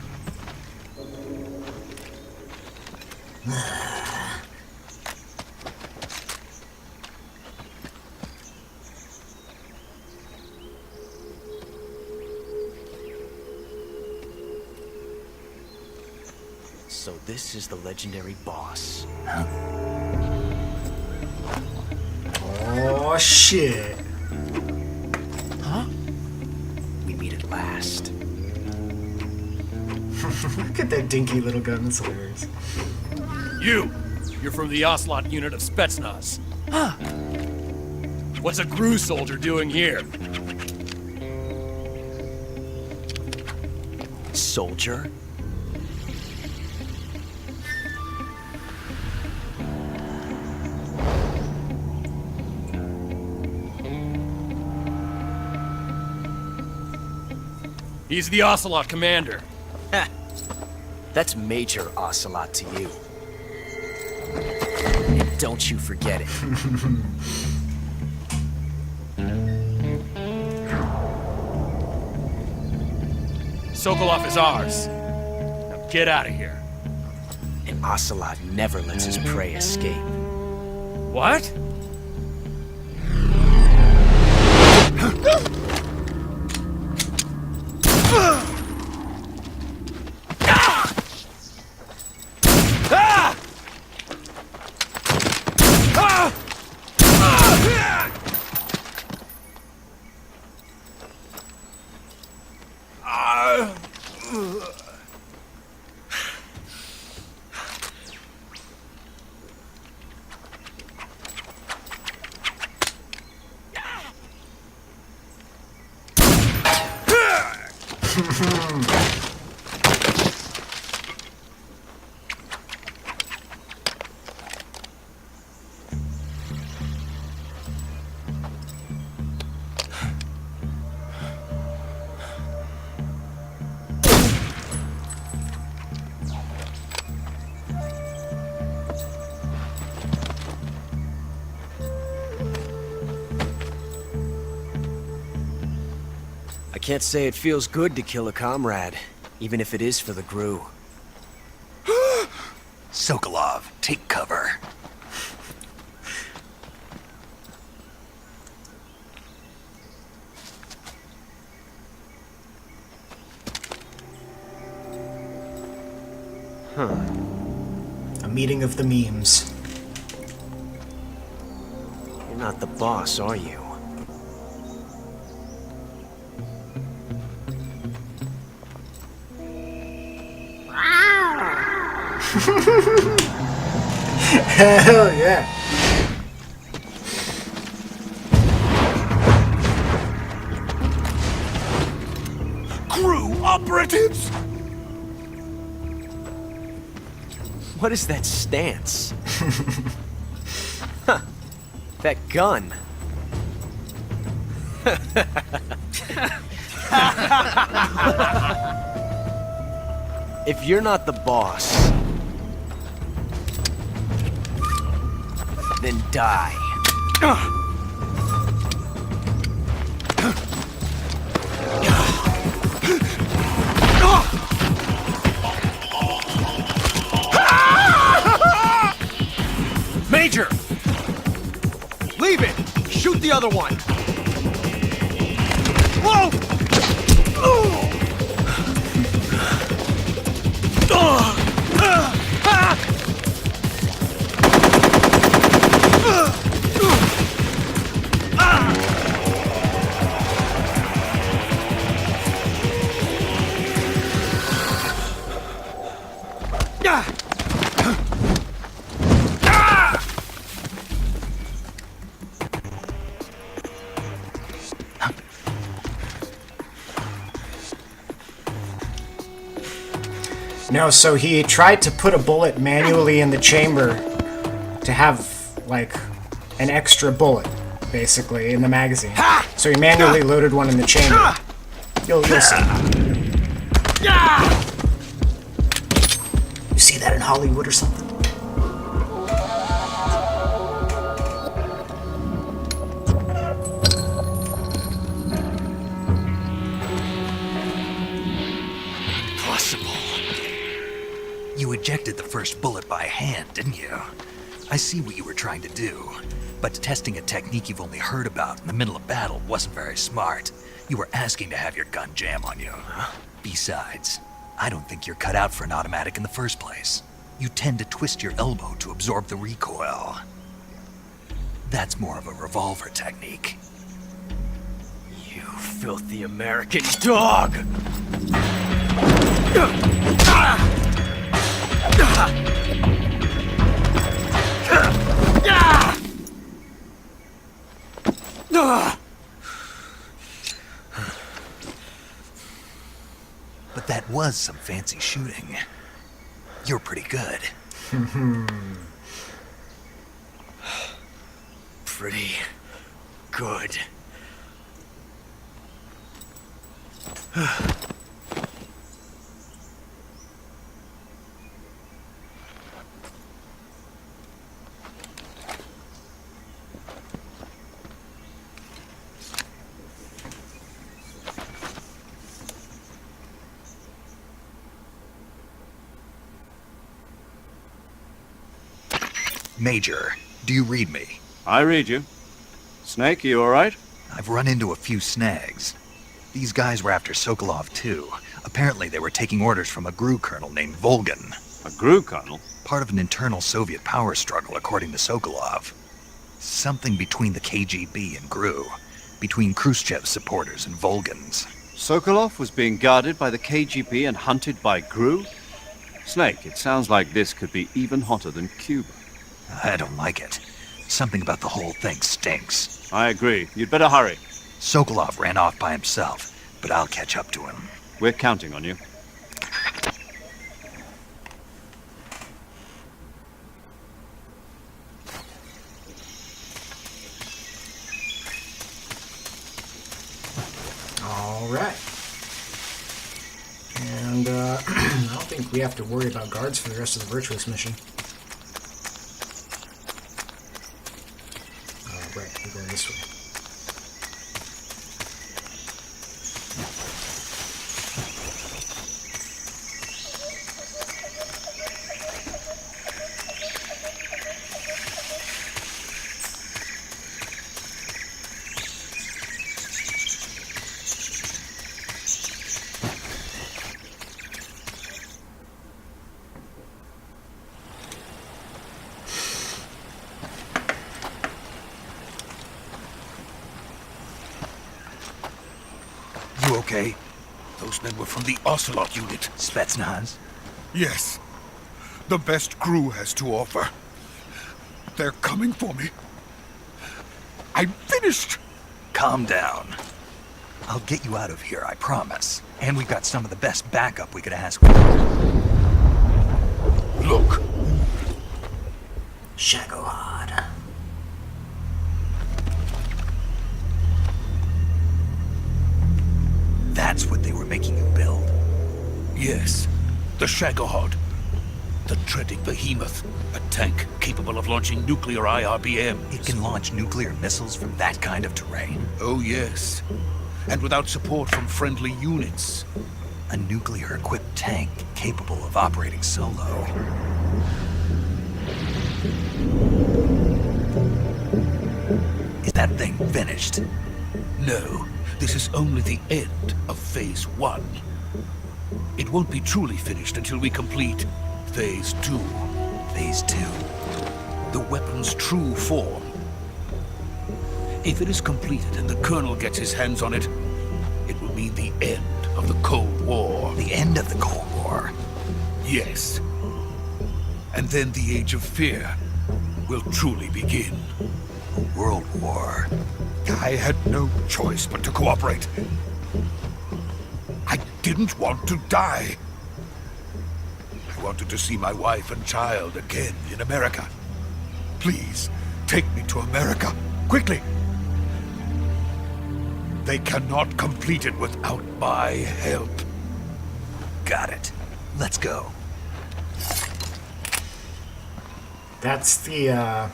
So this is the legendary boss.
Oh, shit.
We meet at last.
Look at that dinky little gun. That's hilarious.
You're from the Ocelot unit of Spetsnaz. Huh. What's a GRU soldier doing here?
Soldier?
He's the Ocelot commander.
Heh. That's Major Ocelot to you. And don't you forget it.
Sokolov is ours. Now get out of here.
And Ocelot never lets his prey escape.
What?
I can't say it feels good to kill a comrade, even if it is for the GRU.
Sokolov, take cover.
A meeting of the memes.
You're not the boss, are you?
Hell yeah.
GRU operatives!
What is that stance? Huh. That gun. If you're not the boss, then die.
Major! Leave it! Shoot the other one! Whoa!
No, so he tried to put a bullet manually in the chamber to have, like, an extra bullet, basically, in the magazine. So he manually loaded one in the chamber. You'll see. You see that in Hollywood or something?
ejected the first bullet by hand, didn't you? I see what you were trying to do, but testing a technique you've only heard about in the middle of battle wasn't very smart. You were asking to have your gun jam on you. Besides, I don't think you're cut out for an automatic in the first place. You tend to twist your elbow to absorb the recoil. That's more of a revolver technique.
You filthy American dog!
But that was some fancy shooting. You're pretty good.
Pretty good.
Major, do you read me?
I read you. Snake, you all right?
I've run into a few snags. These guys were after Sokolov too. Apparently they were taking orders from a GRU colonel named Volgan.
A GRU colonel?
Part of an internal Soviet power struggle, according to Sokolov. Something between the KGB and GRU. Between Khrushchev's supporters and Volgan's.
Sokolov was being guarded by the KGB and hunted by GRU? Snake, it sounds like this could be even hotter than Cuba.
I don't like it. Something about the whole thing stinks.
I agree. You'd better hurry.
Sokolov ran off by himself, but I'll catch up to him.
We're counting on you.
All right. And I don't think we have to worry about guards for the rest of the Virtuous mission. Right, we're going this way.
You okay?
Those men were from the Ocelot unit.
Spetsnaz?
Yes. The best GRU has to offer. They're coming for me. I'm finished!
Calm down. I'll get you out of here, I promise. And we've got some of the best backup we could ask for.
Look.
Shagohod.
That's what they were making you build?
Yes. The Shagohod. The dreaded behemoth. A tank capable of launching nuclear IRBMs.
It can launch nuclear missiles from that kind of terrain?
Oh, yes. And without support from friendly units.
A nuclear-equipped tank capable of operating solo. Is that thing finished?
No. This is only the end of Phase 1. It won't be truly finished until we complete Phase 2.
Phase 2?
The weapon's true form. If it is completed and the Colonel gets his hands on it, it will mean the end of the Cold War.
The end of the Cold War?
Yes. And then the Age of Fear will truly begin.
A world war.
I had no choice but to cooperate. I didn't want to die. I wanted to see my wife and child again in America. Please, take me to America, quickly. They cannot complete it without my help.
Got it. Let's go.
That's the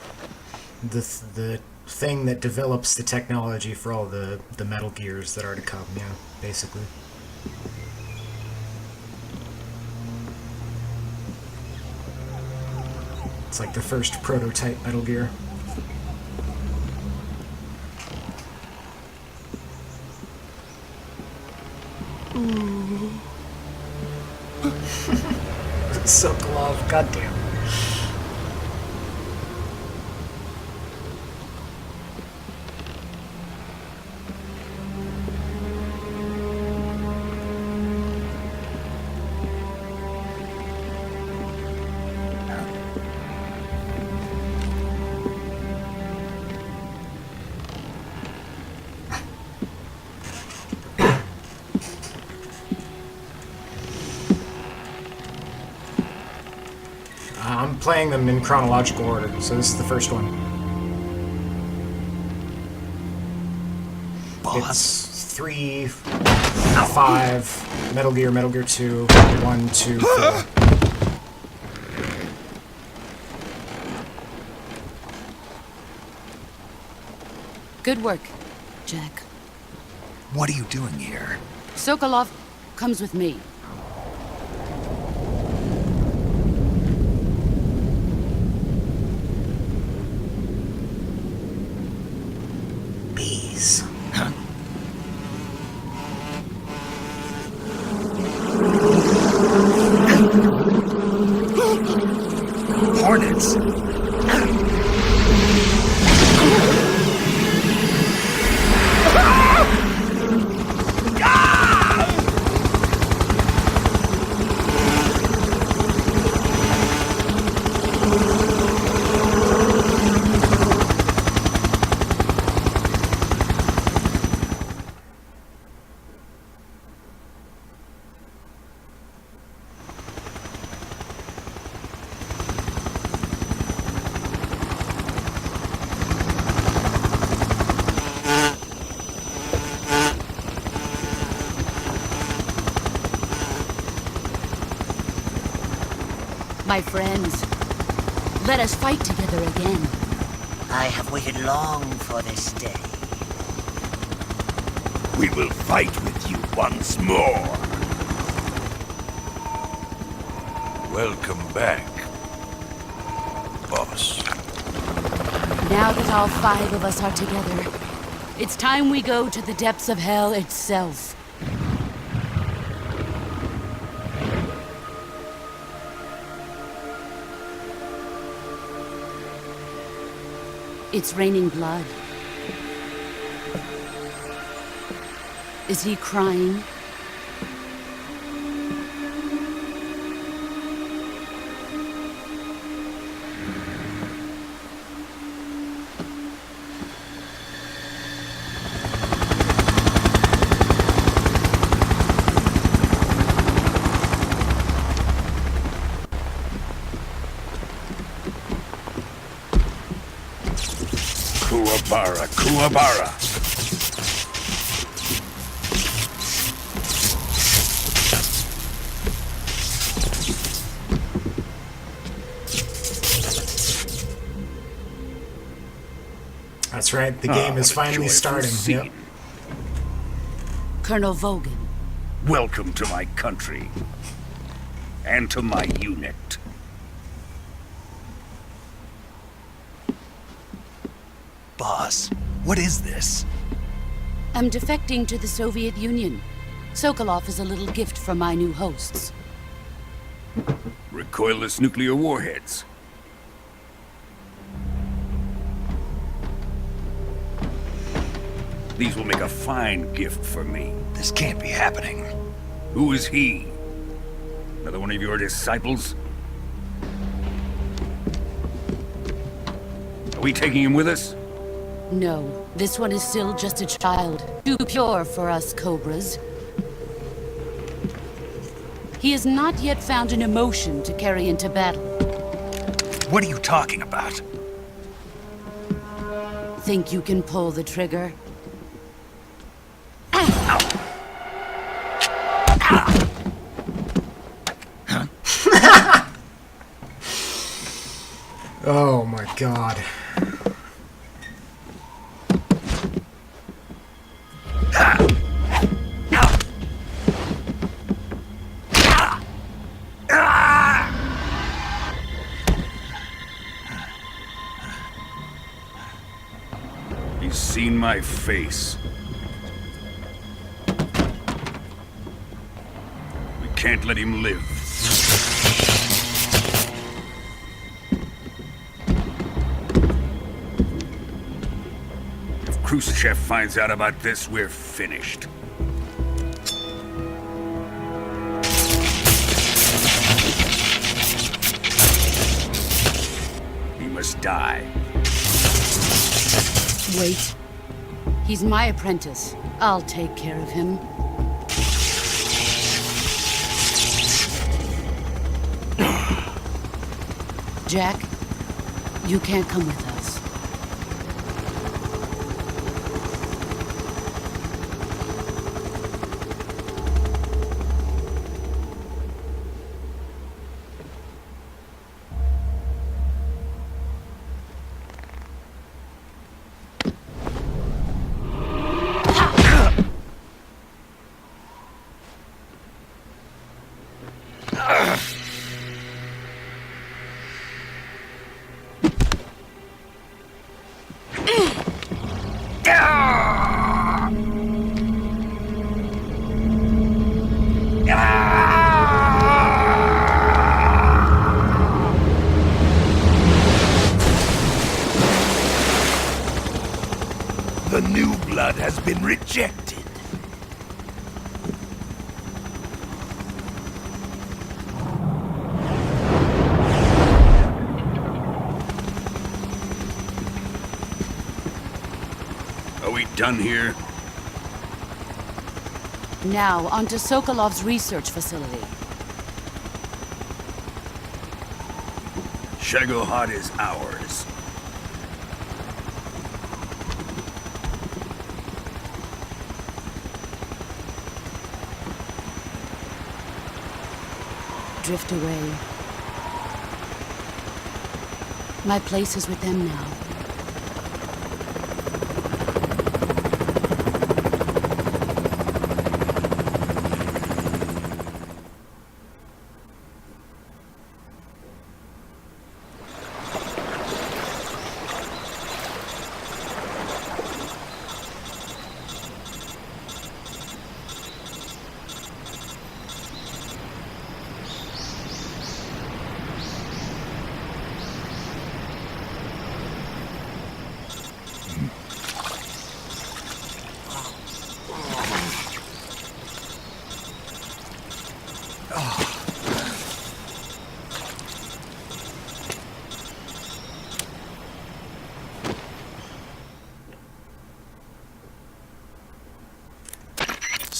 thing that develops the technology for all the Metal Gears that are to come, yeah, basically. It's like the first prototype Metal Gear. Sokolov, goddamn. I'm playing them in chronological order, so this is the first one.
Boss?
It's 3, 5, Metal Gear 2, 1, 2, 4.
Good work, Jack.
What are you doing here?
Sokolov comes with me.
Bees. Huh? Hornets.
My friends, let us fight together again.
I have waited long for this day.
We will fight with you once more. Welcome back, boss.
Now that all 5 of us are together, it's time we go to the depths of hell itself. It's raining blood. Is he crying?
Kuwabara, Kuwabara.
That's right, the game is finally starting. Yep.
Colonel Vogan.
Welcome to my country. And to my unit.
Boss, what is this?
I'm defecting to the Soviet Union. Sokolov is a little gift from my new hosts.
Recoilless nuclear warheads. These will make a fine gift for me.
This can't be happening.
Who is he? Another one of your disciples? Are we taking him with us?
No, this one is still just a child. Too pure for us Cobras. He has not yet found an emotion to carry into battle.
What are you talking about?
Think you can pull the trigger?
Oh my god.
He's seen my face. We can't let him live. If Khrushchev finds out about this, we're finished. He must die.
Wait. He's my apprentice. I'll take care of him. Jack, you can't come with us.
The new blood has been rejected. Are we done here?
Now, onto Sokolov's research facility.
Shagohod is ours.
Drift away. My place is with them now.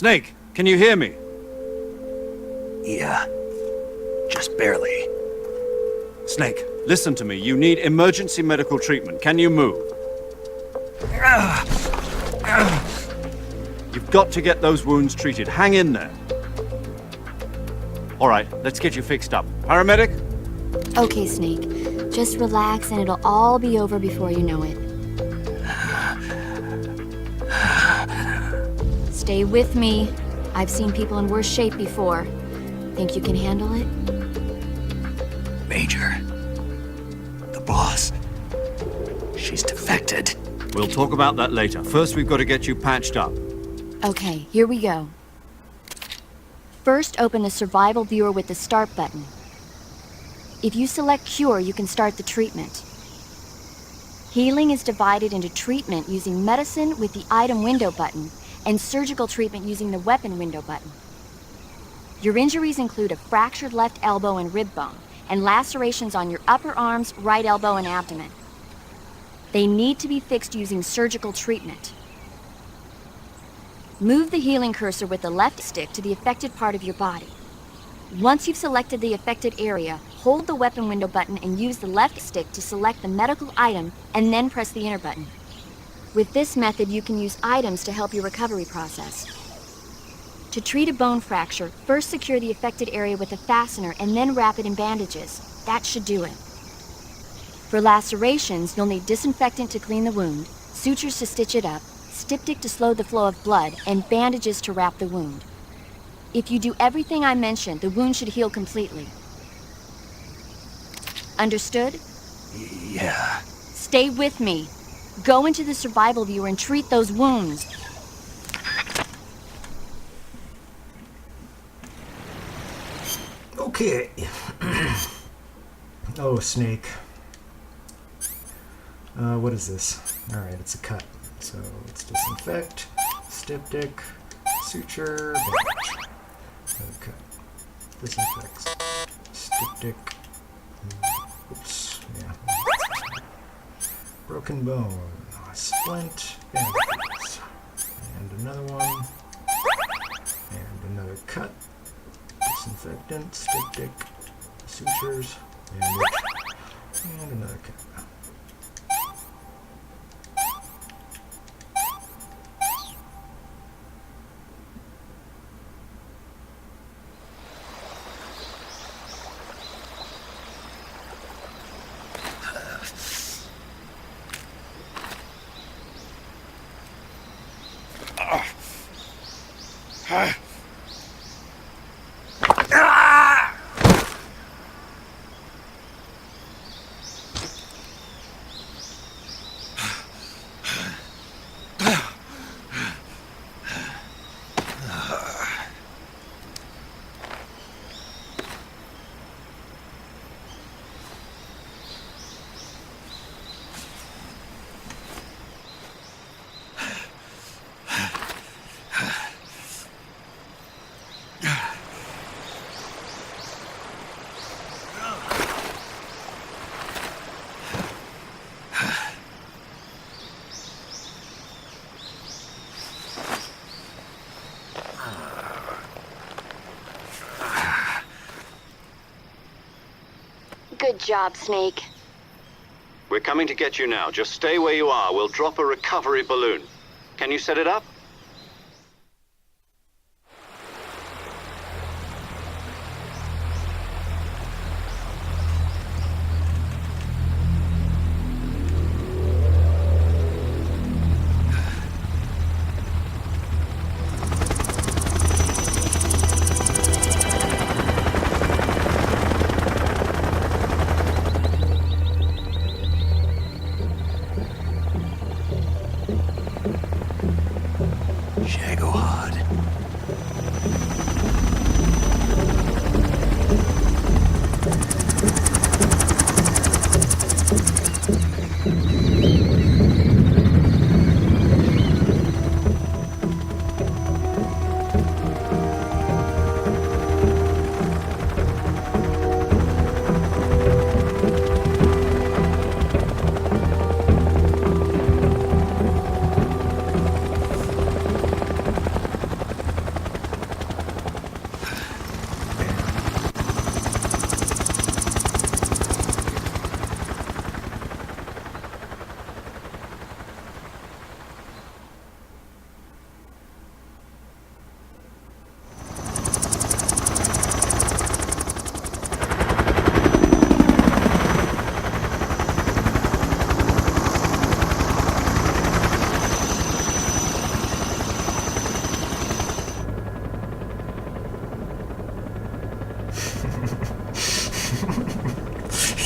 Snake, can you hear me?
Yeah. Just barely.
Snake, listen to me. You need emergency medical treatment. Can you move? You've got to get those wounds treated. Hang in there. All right, let's get you fixed up. Paramedic?
Okay, Snake. Just relax and it'll all be over before you know it. Stay with me. I've seen people in worse shape before. Think you can handle it?
Major. The boss. She's defected.
We'll talk about that later. First, we've got to get you patched up.
Okay, here we go. First, open the survival viewer with the start button. If you select cure, you can start the treatment. Healing is divided into treatment using medicine with the item window button and surgical treatment using the weapon window button. Your injuries include a fractured left elbow and rib bone, and lacerations on your upper arms, right elbow, and abdomen. They need to be fixed using surgical treatment. Move the healing cursor with the left stick to the affected part of your body. Once you've selected the affected area, hold the weapon window button and use the left stick to select the medical item, and then press the enter button. With this method, you can use items to help your recovery process. To treat a bone fracture, first secure the affected area with a fastener and then wrap it in bandages. That should do it. For lacerations, you'll need disinfectant to clean the wound, sutures to stitch it up, styptic to slow the flow of blood, and bandages to wrap the wound. If you do everything I mentioned, the wound should heal completely. Understood?
Yeah.
Stay with me. Go into the survival viewer and treat those wounds.
Okay. Oh, Snake. What is this? Alright, it's a cut. So let's disinfect, styptic, suture, bandage. Another cut. Disinfect, styptic. Oops, yeah. Broken bone, splint, bandages. And another one. And another cut. Disinfectant, styptic, sutures, bandage, and another cut.
Good job, Snake.
We're coming to get you now. Just stay where you are. We'll drop a recovery balloon. Can you set it up?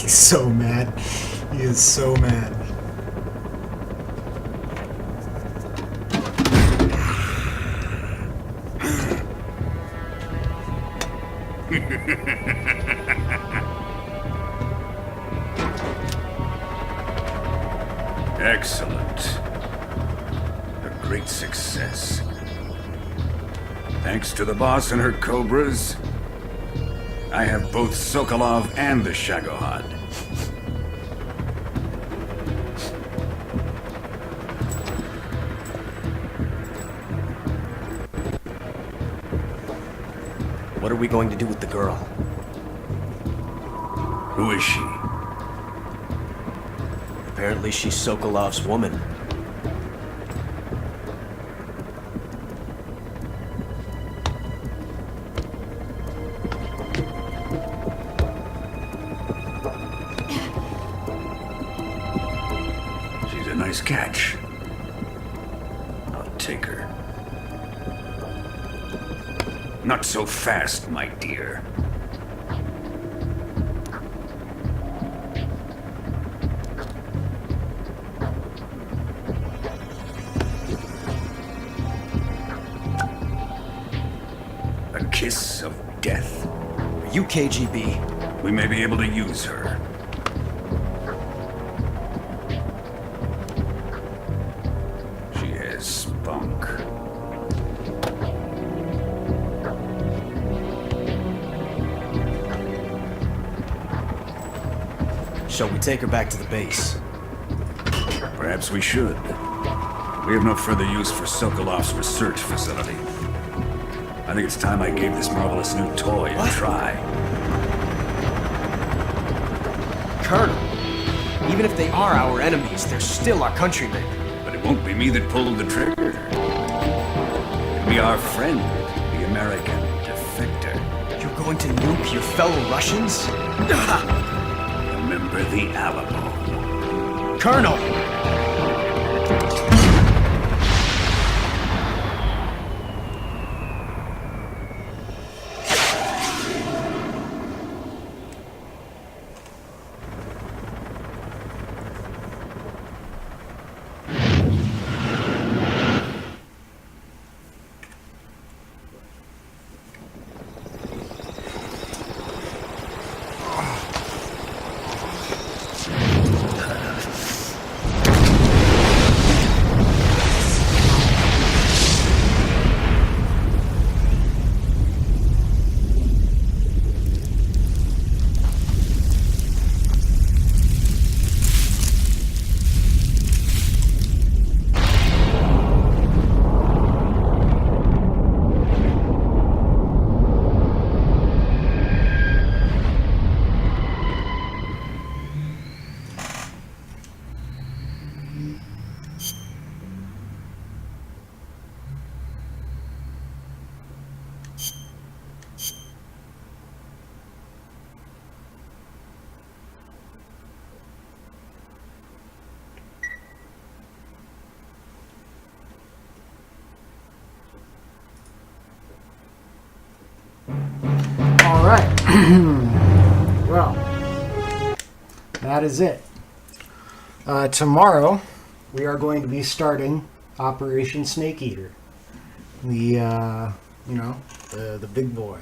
He's so mad. He is so mad.
Excellent. A great success. Thanks to the boss and her cobras, I have both Sokolov and the Shagohod.
What are we going to do with the girl?
Who is she?
Apparently she's Sokolov's woman.
She's a nice catch. I'll take her. Not so fast, my dear.
kiss of death.
Are you KGB?
We may be able to use her. She has spunk.
Shall we take her back to the base?
Perhaps we should. We have no further use for Sokolov's research facility. I think it's time I gave this marvelous new toy a try.
Colonel, even if they are our enemies, they're still our countrymen.
But it won't be me that pulled the trigger. It'll be our friend, the American defector.
You're going to nuke your fellow Russians?
Remember the Alamo.
Colonel!
Alright. Well, that is it. Tomorrow, we are going to be starting Operation Snake Eater. The big boy.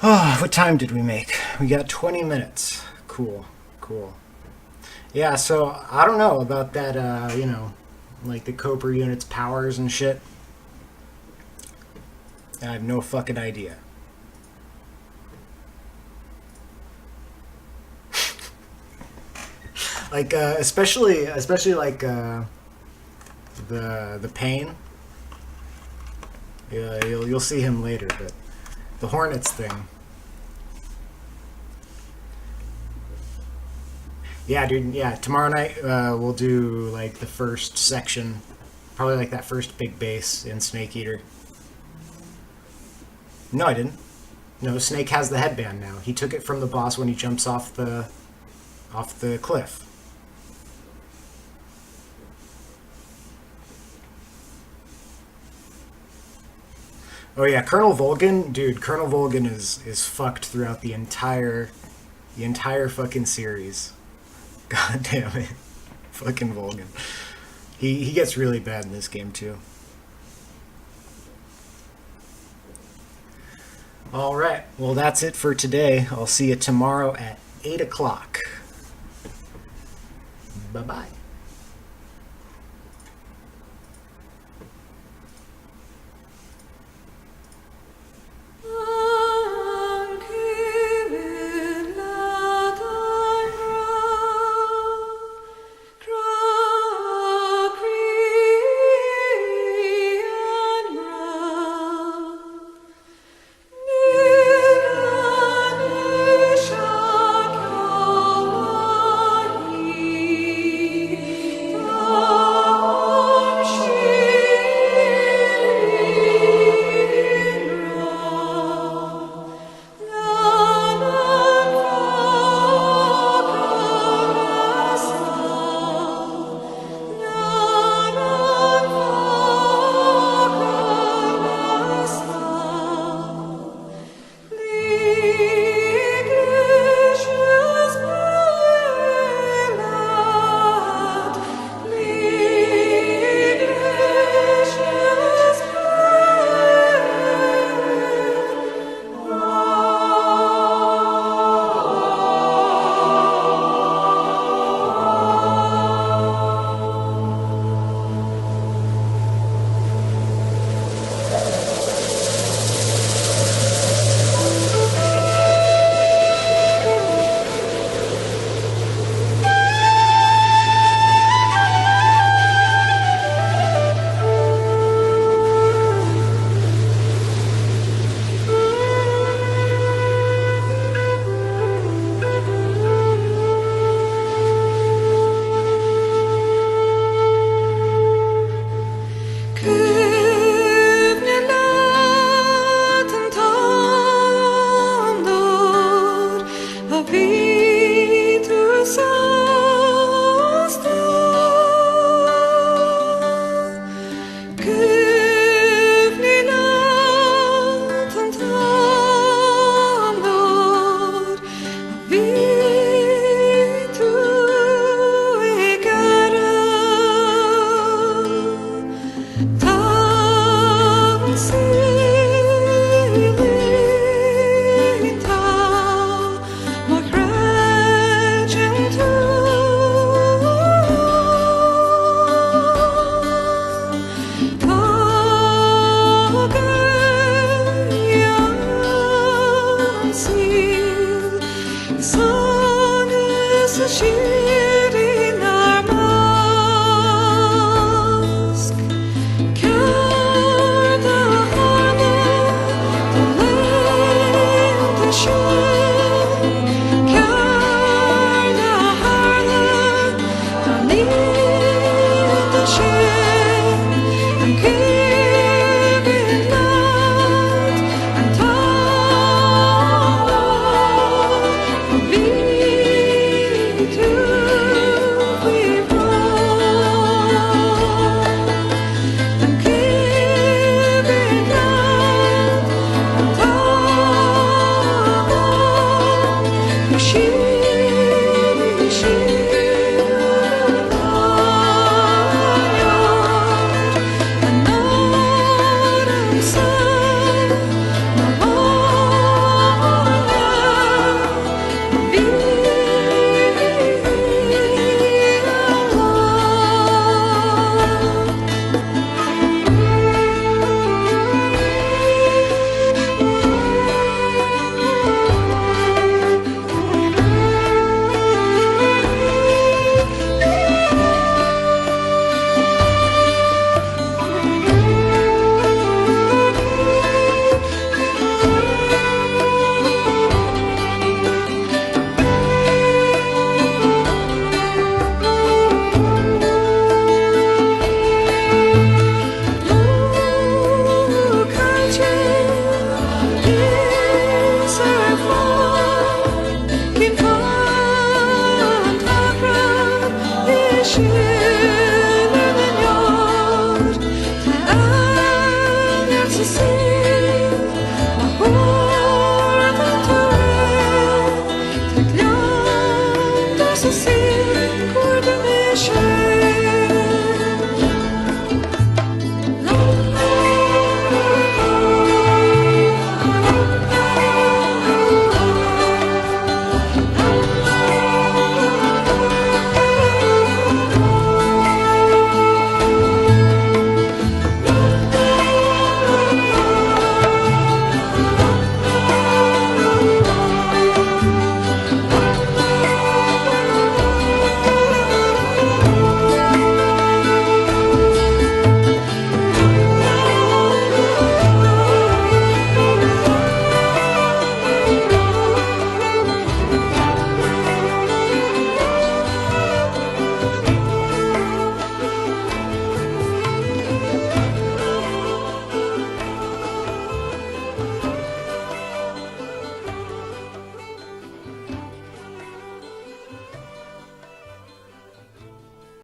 Oh, what time did we make? We got 20 minutes. Cool. Yeah, so, I don't know about that, like the Cooper unit's powers and shit. I have no fucking idea. Like, especially like the pain. Yeah, you'll see him later, but the Hornets thing. Yeah, dude. Yeah, tomorrow night we'll do like the first section, probably like that first big base in Snake Eater. No, I didn't. No, Snake has the headband now. He took it from the boss when he jumps off the cliff. Oh yeah, Colonel Volgin, dude. Colonel Volgin is fucked throughout the entire fucking series. God damn it, fucking Volgin. He gets really bad in this game too. Alright, well that's it for today. I'll see you tomorrow at 8 o'clock. Bye-bye.
a shield.